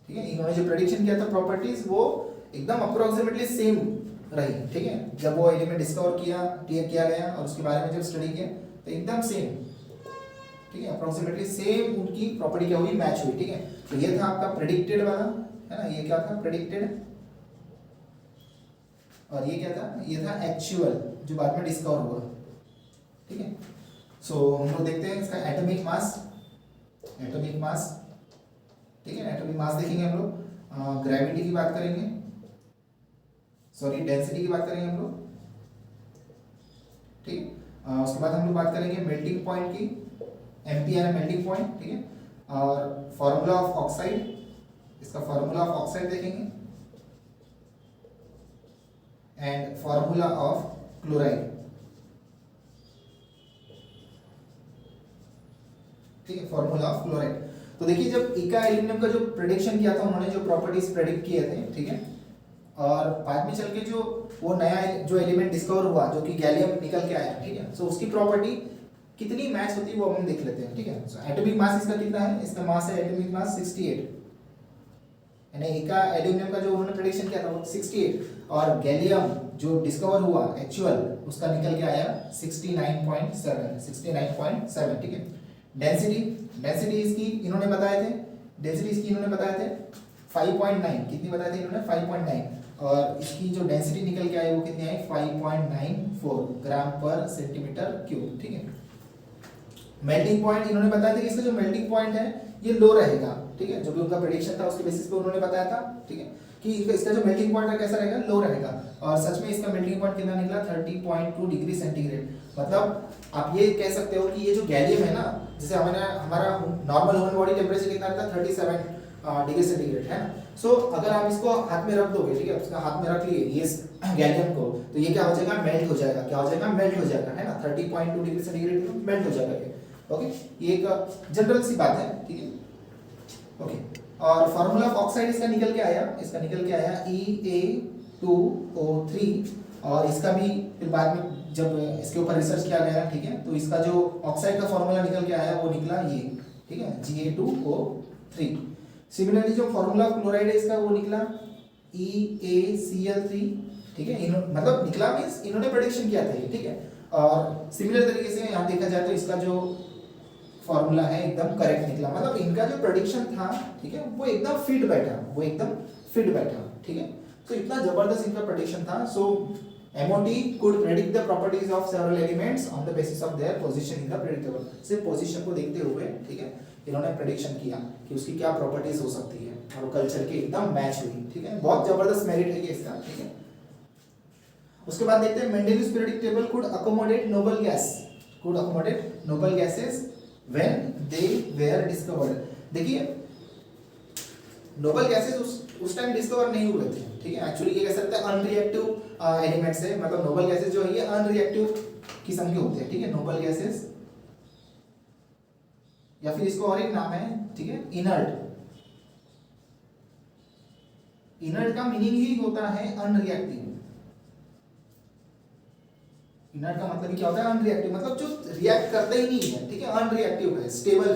ठीक है, इन्होंने जो प्रेडिक्शन किया था प्रॉपर्टीज वो एकदम अप्रोक्सीमेटली सेम रही, ठीक है। जब वो एलिमेंट डिस्कवर किया गया और उसके बारे में जब स्टडी किया तो एकदम सेम, ठीक है, अप्रोक्सीमेटली सेम उनकी प्रॉपर्टी क्या हुई, मैच हुई, ठीक है। तो ये था आपका प्रेडिक्टेड वाला, है ना, ये क्या था, प्रेडिक्टेड, और ये क्या था, ये था एक्चुअल जो बाद में डिस्कवर हुआ, ठीक है। सो हम लोग देखते हैं इसका एटॉमिक मास, ठीक है, एटॉमिक मास देखेंगे हम लोग, ग्रेविटी की बात करेंगे, सॉरी डेंसिटी की बात करेंगे हम लोग, ठीक। उसके बाद हम लोग बात करेंगे मेल्टिंग पॉइंट की, एम्पियर है मेल्टिंग पॉइंट, ठीक है, और फॉर्मूला ऑफ ऑक्साइड, इसका फॉर्मूला ऑफ ऑक्साइड देखेंगे, एंड फॉर्मूला ऑफ क्लोराइड, ठीक है, फॉर्मूला ऑफ क्लोराइड। तो देखिए जब इका एल्यूमिनियम का जो प्रेडिक्शन किया था उन्होंने, जो प्रॉपर्टीज प्रेडिक्ट किए थे, ठीक है, और बाद में चल के जो वो नया जो एलिमेंट डिस्कवर हुआ जो कि गैलियम निकल के आया, ठीक है। सो उसकी प्रॉपर्टी कितनी मैच होती है वो हम देख लेते हैं, ठीक है। सो एटॉमिक मास इसका कितना है, इसका मास है एटॉमिक मास 68, यानी इका एल्यूमिनियम का जो उन्होंने प्रेडिक्शन किया था वो 68, और गैलियम जो डिस्कवर हुआ एक्चुअल उसका निकल के आया 69.7, ठीक है। डेंसिटी इसकी इन्होंने बताए थे, 5.9, कितनी बताए थे इन्होंने, 5.9, और इसकी जो डेंसिटी निकल के आई वो कितनी आई, 5.94 ग्राम पर सेंटीमीटर क्यूब, ठीक है। मेल्टिंग पॉइंट इन्होंने बताया था कि इसका जो मेल्टिंग पॉइंट है ये लो रहेगा, ठीक है, जो भी उनका प्रेडिक्शन था उसके बेसिस पे उन्होंने बताया था, ठीक है, कि इसका जो मेल्टिंग पॉइंट है कैसा रहेगा, लो रहेगा, और सच में इसका मेल्टिंग पॉइंट कितना निकला, 30.2 डिग्री सेंटीग्रेड। मतलब आप ये कह सकते हो कि ये जो गैलियम है ना, जैसे हमारा नॉर्मल ह्यूमन बॉडी टेम्परेचर कितना रहता है, 37 डिग्री सेंटीग्रेड, है ना। सो अगर आप इसको हाथ में रख दोगे, ठीक है, उसका हाथ में रख लिए ये गैलियम को, तो ये क्या हो जाएगा, मेल्ट हो जाएगा, क्या हो जाएगा, मेल्ट हो जाएगा, है ना, 30.2 डिग्री सेंटीग्रेड मेल्ट हो जाएगा ये, ओके। ये एक जनरल सी बात है, ठीक है, ओके। और फार्मूला ऑफ ऑक्साइड इसका निकल के आया, EA2O3, और इसका भी फिर बाद में जब इसके ऊपर रिसर्च किया गया, ठीक है, तो इसका जो ऑक्साइड का फार्मूला निकल के आया वो निकला ये, ठीक है, Ga2O3। सिमिलरली जो फार्मूला ऑफ क्लोराइड है इसका वो निकला EaCl3, ठीक है, मतलब निकला मींस इन्होंने प्रेडिक्शन किया था ये, ठीक है। और सिमिलर तरीके से यहाँ देखा जाए तो इसका जो फॉर्मूला है एकदम करेक्ट निकला, मतलब इनका जो प्रेडिक्शन था, ठीक है, वो एकदम फिट बैठा, ठीक है। तो इतना जबरदस्त इनका प्रेडिक्शन था। सो MOT could predict the properties of several elements on the basis of their position in the periodic table। सिर्फ पोजीशन को देखते हुए, ठीक है, इन्होंने प्रेडिक्शन किया कि उसकी क्या प्रॉपर्टीज हो सकती है, और कल्चर के एकदम मैच हुई, ठीक है। बहुत जबरदस्त मेरिट है ये इसका, ठीक है। उसके बाद देखते हैं Mendeleev's periodic table could accommodate noble gases when they were discovered. देखिए नोबल गैसेस उस टाइम डिस्कवर नहीं हुए थे, ठीक है। एक्चुअली ये कह सकते हैं अनरिएक्टिव एलिमेंट्स है, मतलब नोबल गैसेस जो है ये अनरिएक्टिव किस्म के होते हैं, ठीक है। नोबल गैसेस या फिर इसको और एक नाम है, ठीक है, इनर्ट। इनर्ट का मीनिंग ही होता है अनरिएक्टिव। इनर्ट का मतलब क्या होता है? अनरिएक्टिव, मतलब जो रिएक्ट करते ही नहीं है, ठीक है, अनरिएक्टिव है, स्टेबल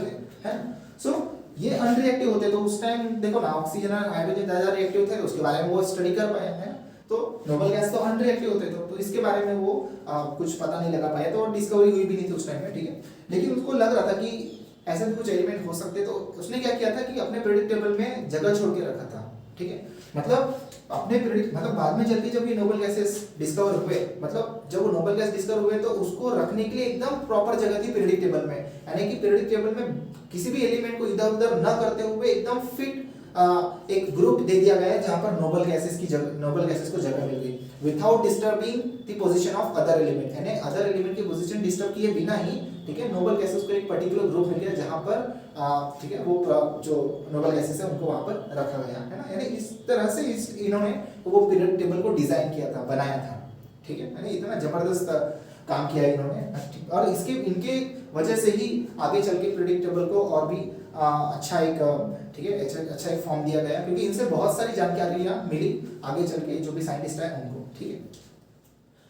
है। सो ये अनरिएक्टिव होते तो उस टाइम देखो ना ऑक्सीजन और हाइड्रोजन ज्यादा रिएक्टिव थे, तो उसके बारे में वो स्टडी कर पाए हैं। तो नोबल गैस तो अनरिएक्टिव होते तो इसके बारे में वो कुछ पता नहीं लगा पाया, तो डिस्कवरी हुई भी नहीं थी उस टाइम में, ठीक है। लेकिन उसको लग रहा था कि ऐसे भी कुछ एलिमेंट हो सकते, तो उसने क्या किया था कि अपने पीरियोडिक टेबल में जगह छोड़ के रखा था, ठीक है। मतलब अपने पीरियड मतलब बाद में चल के जब ये नोबल गैसेस डिस्कवर हुए, मतलब जब वो नोबल गैस डिस्कवर हुए तो उसको रखने के लिए एकदम प्रॉपर जगह थी पीरियडिक टेबल में, यानी कि पीरियडिक टेबल में किसी भी एलिमेंट को इधर उधर न करते हुए एकदम फिट एक ग्रुप दे दिया गया है जहां पर नोबल गैसेस को जगह मिल गई without disturbing the position of other element, यानी अदर एलिमेंट की पोजीशन डिस्टर्ब किए बिना ही, ठीक है, नोबल गैसेस को एक पर्टिकुलर ग्रुप मिल गया जहां पर ठीक है वो जो नोबल गैसेस है उनको वहां पर रखा गया है ना। यानी इस तरह से इन्होंने वो पीरियड टेबल को डिजाइन किया था, बनाया था, ठीक है। यानी इतना जबरदस्त काम किया इन्होंने, और इसके इनके वजह से ही आगे चल के पीरियड टेबल को और भी अच्छा एक, ठीक है, अच्छा एक फॉर्म दिया गया, क्योंकि इनसे बहुत सारी जानकारियां मिली आगे चल के जो भी साइंटिस्ट है उनको, ठीक है।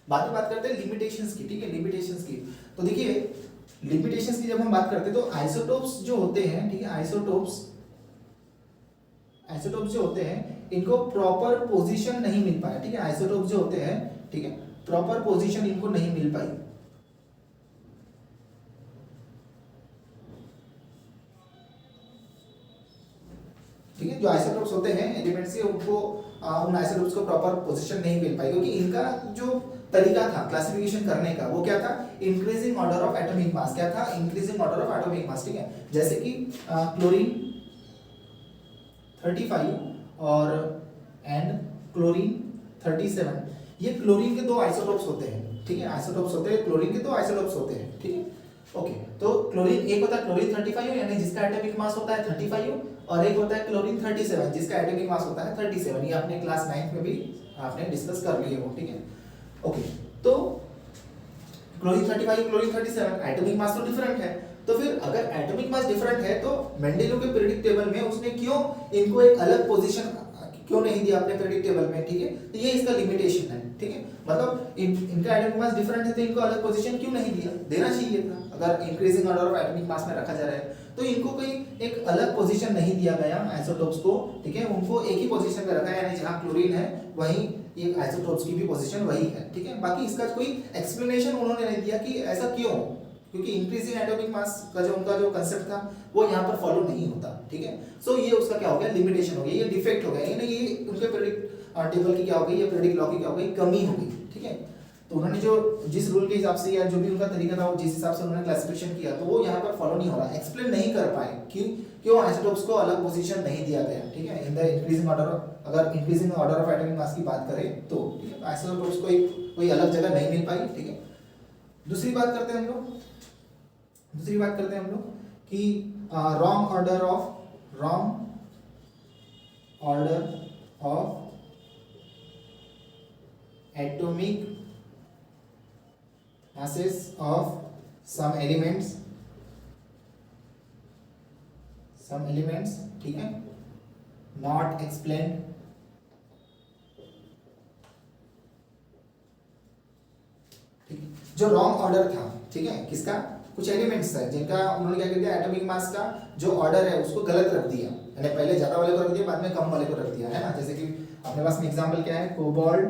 बाद में बात करते हैं लिमिटेशंस की, ठीक है, लिमिटेशंस की। तो देखिए लिमिटेशंस की जब हम बात करते हैं तो आइसोटोप्स जो होते हैं, ठीक है, आइसोटोप्स जो होते हैं इनको प्रॉपर पोजीशन नहीं मिल पाया, ठीक है। आइसोटोप्स जो होते हैं, ठीक है, प्रॉपर पोजीशन इनको नहीं मिल पाई, ठीक है। जो आइसोटोप्स होते हैं एलिमेंट्स के उनको उन आइसोटोप्स को प्रॉपर पोजीशन नहीं मिल पाई, क्योंकि इनका जो तरीका था क्लासिफिकेशन करने का वो क्या था? इंक्रीजिंग ऑर्डर ऑफ एटॉमिक मास। क्या था? इंक्रीजिंग ऑर्डर ऑफ एटॉमिक मास, ठीक है। जैसे कि क्लोरीन 35 और एंड क्लोरीन 37, ये क्लोरीन के दो आइसोटोप्स होते हैं, ठीक है, आइसोटोप्स होते हैं, क्लोरीन के दो आइसोटोप्स होते हैं, ठीक है। ओके, तो क्लोरीन एक होता है क्लोरीन 35 यानी जिसका एटॉमिक मास होता है 35, और एक होता है क्लोरीन 37 जिसका एटॉमिक मास होता है 37। ये आपने क्लास 9 में भी आपने डिस्कस कर लिए हो, ठीक है। ओके, तो क्लोरीन 35 क्लोरीन 37 एटॉमिक मास तो डिफरेंट है, तो फिर अगर एटॉमिक मास डिफरेंट है तो मेंडेलिव के पीरियोडिक टेबल में उसने क्यों इनको एक अलग पोजीशन क्यों नहीं दिया अपने पीरियोडिक टेबल में, ठीक है। तो ये इसका लिमिटेशन है, ठीक है। मतलब इनका एटॉमिक मास डिफरेंट है तो इनको अलग पोजीशन क्यों नहीं दिया? देना चाहिए था। अगर इंक्रीजिंग ऑर्डर ऑफ एटॉमिक मास में रखा जा रहा है तो इनको कोई एक अलग पोजीशन नहीं दिया गया आइसोटोप्स को, ठीक है। उनको एक ही पोजीशन में रखा है, यानी जहां क्लोरीन है वहीं ये आइसोटोप्स की भी पोजीशन वही है, ठीक है। बाकी इसका कोई एक्सप्लेनेशन उन्होंने नहीं दिया कि ऐसा क्यों, क्योंकि इंक्रीजिंग एटॉमिक मास का जो उनका जो कांसेप्ट था वो यहाँ पर फॉलो नहीं होता, ठीक है। सो ये उसका क्या हो गया? लिमिटेशन हो गया, ये डिफेक्ट हो गया, यानी ये उनके पीरियोडिक टेबल की क्या हो गई, ये पीरियोडिक लॉ की क्या हो गई? कमी हो गई, ठीक है। तो उन्होंने जो जिस रूल के हिसाब से या जो भी उनका तरीका था वो जिस हिसाब से उन्होंने क्लासिफिकेशन किया तो वो यहाँ पर फॉलो नहीं हो रहा, एक्सप्लेन नहीं कर पाए क्यों आइसोटोप्स को अलग पोजीशन नहीं दिया गया, ठीक है। इन द इंक्रीजिंग ऑर्डर, अगर इंक्रीजिंग ऑर्डर ऑफ एटॉमिक मास की बात करें तो, ठीक है, आइसोटोप्स को कोई अलग जगह नहीं मिल पाई, ठीक है। दूसरी बात करते हैं हम लोग कि wrong order of atomic masses of some elements, ठीक है, not explained, ठीक है। जो रॉन्ग ऑर्डर था, ठीक है, किसका? कुछ एलिमेंट्स है जिनका उन्होंने क्या कर दिया, एटॉमिक मास का जो ऑर्डर है उसको गलत रख दिया, यानी पहले ज्यादा वाले को रख दिया, बाद में कम वाले को रख दिया, है ना। जैसे कि अपने पास में एग्जांपल क्या है, कोबाल्ट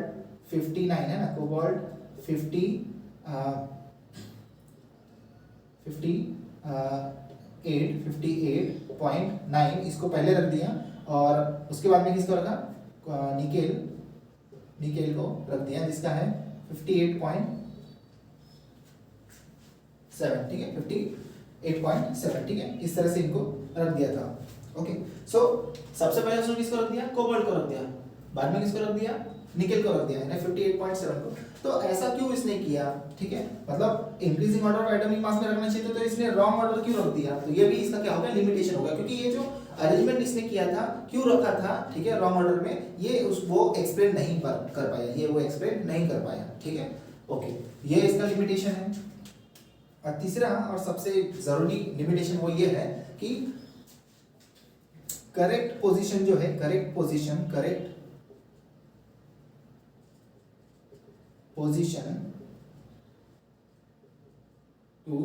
59 है ना, कोबाल्ट 58.9 इसको पहले रख दिया, और उसके बाद में किसको रखा? निकेल को रख दिया जिसका है 58.7, ठीक है, 58.7, ठीक है। इस तरह से इनको रख दिया था। ओके, सो सबसे पहले उसने किसको रख दिया? कोबाल्ट को रख दिया। बाद में किसको रख दिया, निकेल को रख दिया यानी 58.7 को। तो ऐसा क्यों इसने किया, ठीक है, मतलब इंक्रीजिंग ऑर्डर ऑफ एटॉमिक मास में रखना चाहिए तो इसने रॉन्ग ऑर्डर क्यों रख दिया, तो ये भी इसका क्या होगा, लिमिटेशन होगा, क्योंकि ये जो अरेंजमेंट इसने किया था क्यों रखा था, ठीक है, रॉन्ग ऑर्डर में, ये वो एक्सप्लेन नहीं कर पाया, ये वो एक्सप्लेन नहीं कर पाया, ठीक है, ओके, ये इसका लिमिटेशन है। और तीसरा और सबसे जरूरी लिमिटेशन वो ये है कि करेक्ट पोजीशन जो है, करेक्ट पोजीशन टू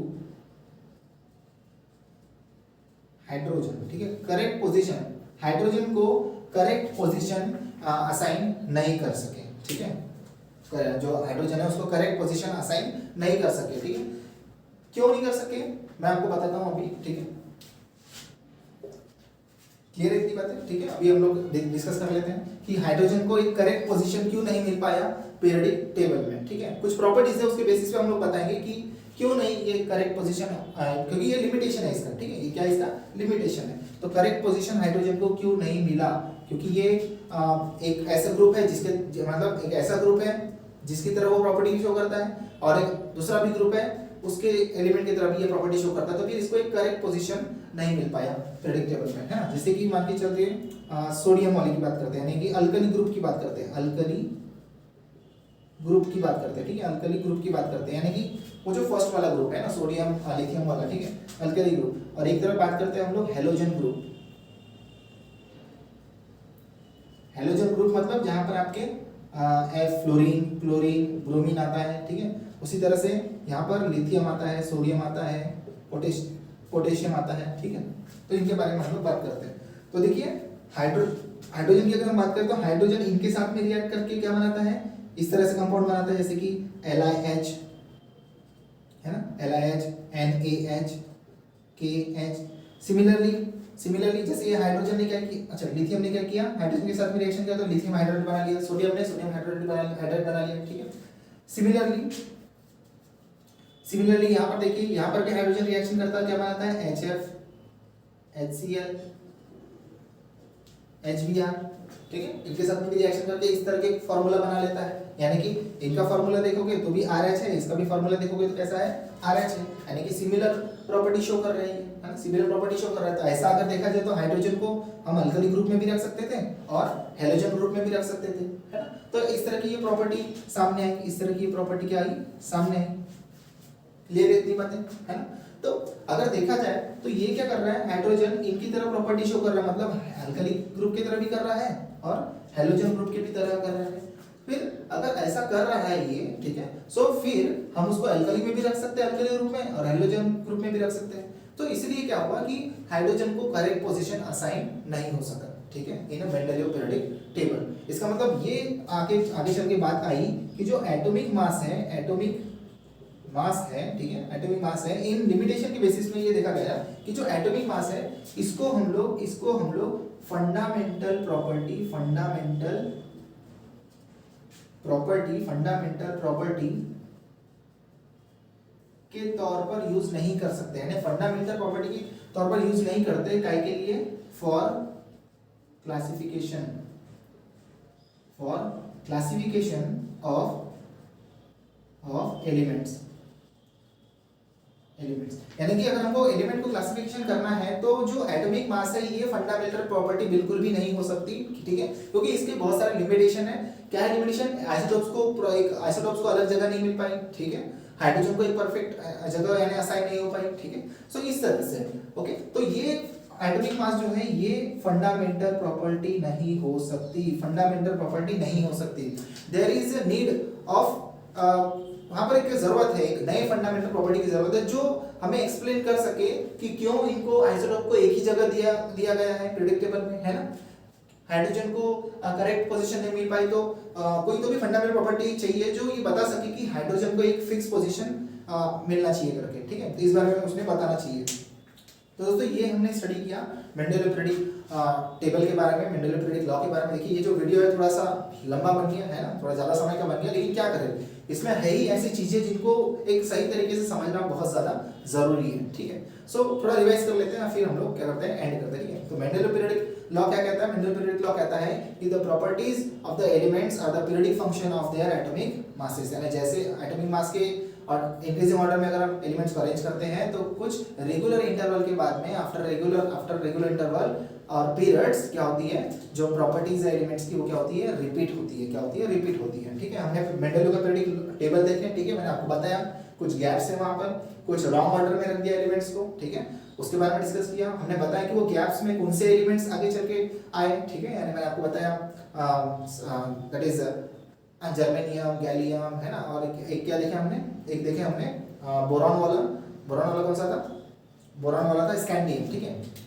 हाइड्रोजन, ठीक है, करेक्ट पोजीशन, हाइड्रोजन को करेक्ट पोजीशन असाइन नहीं कर सके, ठीक है, जो हाइड्रोजन है उसको करेक्ट पोजीशन असाइन नहीं कर सके, ठीक है, क्यों नहीं कर सके मैं आपको बताता हूं अभी, ठीक है, क्लियर है इतनी बातें, ठीक है। अभी हम लोग डिस्कस कर लेते हैं कि हाइड्रोजन को एक करेक्ट पोजीशन क्यों नहीं मिल पाया पीरियोडिक टेबल में, ठीक है, कुछ प्रॉपर्टीज है उसके बेसिस पे हम लोग बताएंगे कि क्यों नहीं ये करेक्ट पोजीशन, क्योंकि ये लिमिटेशन है इसका, ठीक है, ये क्या इसका लिमिटेशन है, तो करेक्ट पोजीशन हाइड्रोजन को क्यों नहीं मिला, क्योंकि ये एक ऐसा ग्रुप है जिसके मतलब एक ऐसा ग्रुप है जिसकी तरह वो प्रॉपर्टी शो करता है, और एक दूसरा भी ग्रुप है उसके एलिमेंट की तरह भी ये प्रॉपर्टी शो करता है, तो फिर इसको एक करेक्ट पोजीशन नहीं मिल पाया पीरियोडिक टेबल में, है ना। जैसे कि मान के चलते सोडियम मॉलिक्यूल की बात करते हैं, यानी कि अल्कली ग्रुप की बात करते हैं, अल्कली ग्रुप की बात करते हैं, ठीक है, अल्कली ग्रुप की बात करते हैं, यानी कि वो जो फर्स्ट वाला ग्रुप है ना, सोडियम लिथियम वाला, ठीक है, अल्कली ग्रुप, और एक तरफ बात करते हैं हम लोग हैलोजन ग्रुप। हैलोजन ग्रुप मतलब जहां पर आपके फ्लोरीन, क्लोरीन, ब्रोमीन आता है, ठीक है, उसी तरह से यहाँ पर लिथियम आता है, सोडियम आता है, पोटेशियम आता है, ठीक है, तो इनके बारे में हम लोग बात करते हैं। तो देखिए हाइड्रोजन की अगर हम बात करें तो हाइड्रोजन इनके साथ में रिएक्ट करके क्या बनाता है, इस तरह से कंपाउंड बनाता है, जैसे कि LiH है ना, LiH, NaH, KH। सिमिलरली जैसे ये हाइड्रोजन ने क्या किया, अच्छा लिथियम ने क्या किया, हाइड्रोजन के साथ में रिएक्शन किया तो लिथियम हाइड्राइड बना लिया, सोडियम ने सोडियम हाइड्राइड बना लिया, ठीक है। सिमिलरली यहाँ पर देखिए, यहाँ पर भी हाइड्रोजन रिएक्शन करता है, क्या बनाता है, HF, HCl, HBr, ठीक है, इनके साथ में भी रिएक्शन करके इस तरह के फॉर्मूला बना लेता है, यानी कि इनका फॉर्मूला देखोगे तो भी RH है, इसका भी फॉर्मूला देखोगे तो कैसा है, RH है, यानी कि सिमिलर प्रॉपर्टी शो कर रही है ना, सिमिलर प्रॉपर्टी शो कर रहा है। तो ऐसा अगर देखा जाए तो हाइड्रोजन को हम अल्कली ग्रुप में भी रख सकते थे और हैलोजन ग्रुप में भी रख सकते थे, है ना। तो इस तरह की ये प्रॉपर्टी सामने आई, इस तरह की प्रॉपर्टी क्या आई, सामने आई, क्लियर है इतनी बातें, है ना। तो अगर देखा जाए तो ये क्या कर रहा है, हाइड्रोजन इनकी तरह प्रॉपर्टी शो कर रहा है, मतलब अल्कली ग्रुप की तरह भी कर रहा है और हैलोजन ग्रुप की भी तरह कर रहा है। फिर अगर ऐसा कर रहा है ये, ठीक है, सो फिर हम उसको अल्कली में भी रख सकते हैं, अल्कली ग्रुप में, और हैलोजन ग्रुप में भी रख सकते हैं। तो इसलिए क्या हुआ कि हाइड्रोजन को करेक्ट पोजीशन असाइन नहीं हो सका, ठीक है, इन मेंडलीव पीरियोडिक टेबल। इसका मतलब ये आगे चल के बात आई कि जो एटॉमिक मास है, ठीक है, एटॉमिक मास है, इन लिमिटेशन के बेसिस में ये देखा गया कि जो एटॉमिक मास है इसको हम लोग फंडामेंटल प्रॉपर्टी के तौर पर यूज नहीं कर सकते, यानी फंडामेंटल प्रॉपर्टी के तौर पर यूज नहीं करते, काय के लिए, फॉर क्लासिफिकेशन ऑफ एलिमेंट्स, यानी कि अगर हमको एलिमेंट को क्लासिफिकेशन करना है तो जो एटॉमिक मास है ये फंडामेंटल प्रॉपर्टी बिल्कुल भी नहीं हो सकती, ठीक है, क्योंकि इसके बहुत सारे लिमिटेशन है। क्या है लिमिटेशन, आइसोटोप्स को अलग जगह नहीं मिल पाई, ठीक है, हाइड्रोजन को एक परफेक्ट जगह यानी असाइन नहीं हो पाई, ठीक है, सो इस तरह से, ओके। तो ये एटॉमिक मास जो है ये फंडामेंटल प्रॉपर्टी नहीं हो सकती, there is a need of, वहां पर एक जरूरत है, एक नए फंडामेंटल प्रॉपर्टी की जरूरत है जो हमें एक्सप्लेन कर सके कि क्यों इनको आइसोटोप को एक ही जगह दिया गया है पीरियोडिक टेबल में, है ना। हाइड्रोजन को करेक्ट पोजीशन नहीं मिल पाई तो कोई तो भी फंडामेंटल प्रॉपर्टी चाहिए जो ये बता सके कि हाइड्रोजन को एक फिक्स पोजीशन मिलना चाहिए करके, ठीक है, तो इस बारे में उसने बताना चाहिए। तो दोस्तों ये हमने स्टडी किया मेंडेलीव पीरियडिक टेबल के बारे में, मेंडेलीव पीरियडिक लॉ के बारे में। देखिए ये जो वीडियो है थोड़ा सा लंबा बन गया है ना, थोड़ा ज़्यादा समय का बन गया, लेकिन क्या करें, इसमें है ही ऐसी चीज़ें जिनको एक सही तरीके से समझना बहुत ज़्यादा ज़रूरी है, ठीक है। सो थोड़ा रिवाइज कर लेते हैं, फिर हम लोग क्या करते हैं, एंड करते हैं, ठीक है। तो मेंडेलीव पीरियडिक लॉ क्या कहता है? मेंडेलीव पीरियडिक लॉ कहता है कि the properties of the elements are the periodic functions of their atomic masses, यानी जैसे एटॉमिक मास के और इंक्रीजिंग ऑर्डर में अगर हम एलिमेंट्स को अरेंज करते हैं तो कुछ रेगुलर इंटरवल के बाद में आफ्टर रेगुलर इंटरवल और पीरियड्स क्या होती है, जो प्रॉपर्टीज है एलिमेंट्स की वो क्या होती है, रिपीट होती है। क्या होती है? रिपीट होती है, ठीक है। हमने मेंडेलीव का पीरियडिक टेबल देखे, ठीक है, मैंने आपको बताया कुछ गैप्स है वहां पर, कुछ रॉन्ग ऑर्डर में रख दिया एलिमेंट्स को, ठीक है, उसके बारे में डिस्कस किया। हमने बताया कि वो गैप्स में कौन से एलिमेंट्स आगे चल के आए, ठीक है, यानी मैंने आपको बताया दैट इज जर्मेनियम, गैलियम, है ना, और एक क्या देखे हमने, एक देखे हमने बोरॉन वाला कौन सा था? बोरॉन वाला था स्कैंडियम, ठीक है।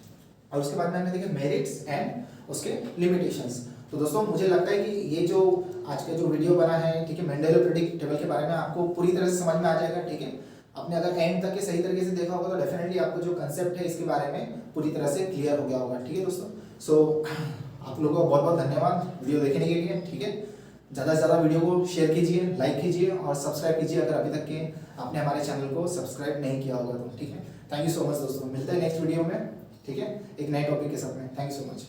और उसके बाद में हमने देखे मेरिट्स एंड उसके लिमिटेशंस। तो दोस्तों मुझे लगता है कि ये जो आज का जो वीडियो बना है, ठीक है, मेंडेलीव पीरियडिक टेबल के बारे में आपको पूरी तरह से समझ में आ जाएगा, ठीक है। आपने अगर एंड तक के सही तरीके से देखा होगा तो डेफिनेटली आपको जो कंसेप्ट है इसके बारे में पूरी तरह से क्लियर हो गया होगा, ठीक है दोस्तों। सो आप लोगों का बहुत बहुत धन्यवाद वीडियो देखने के लिए, ठीक है। ज़्यादा से ज़्यादा वीडियो को शेयर कीजिए, लाइक कीजिए और सब्सक्राइब कीजिए अगर अभी तक के आपने हमारे चैनल को सब्सक्राइब नहीं किया होगा तो, ठीक है। थैंक यू सो मच दोस्तों, मिलते हैं नेक्स्ट वीडियो में, ठीक है, एक नए टॉपिक के साथ में। Thank you so much.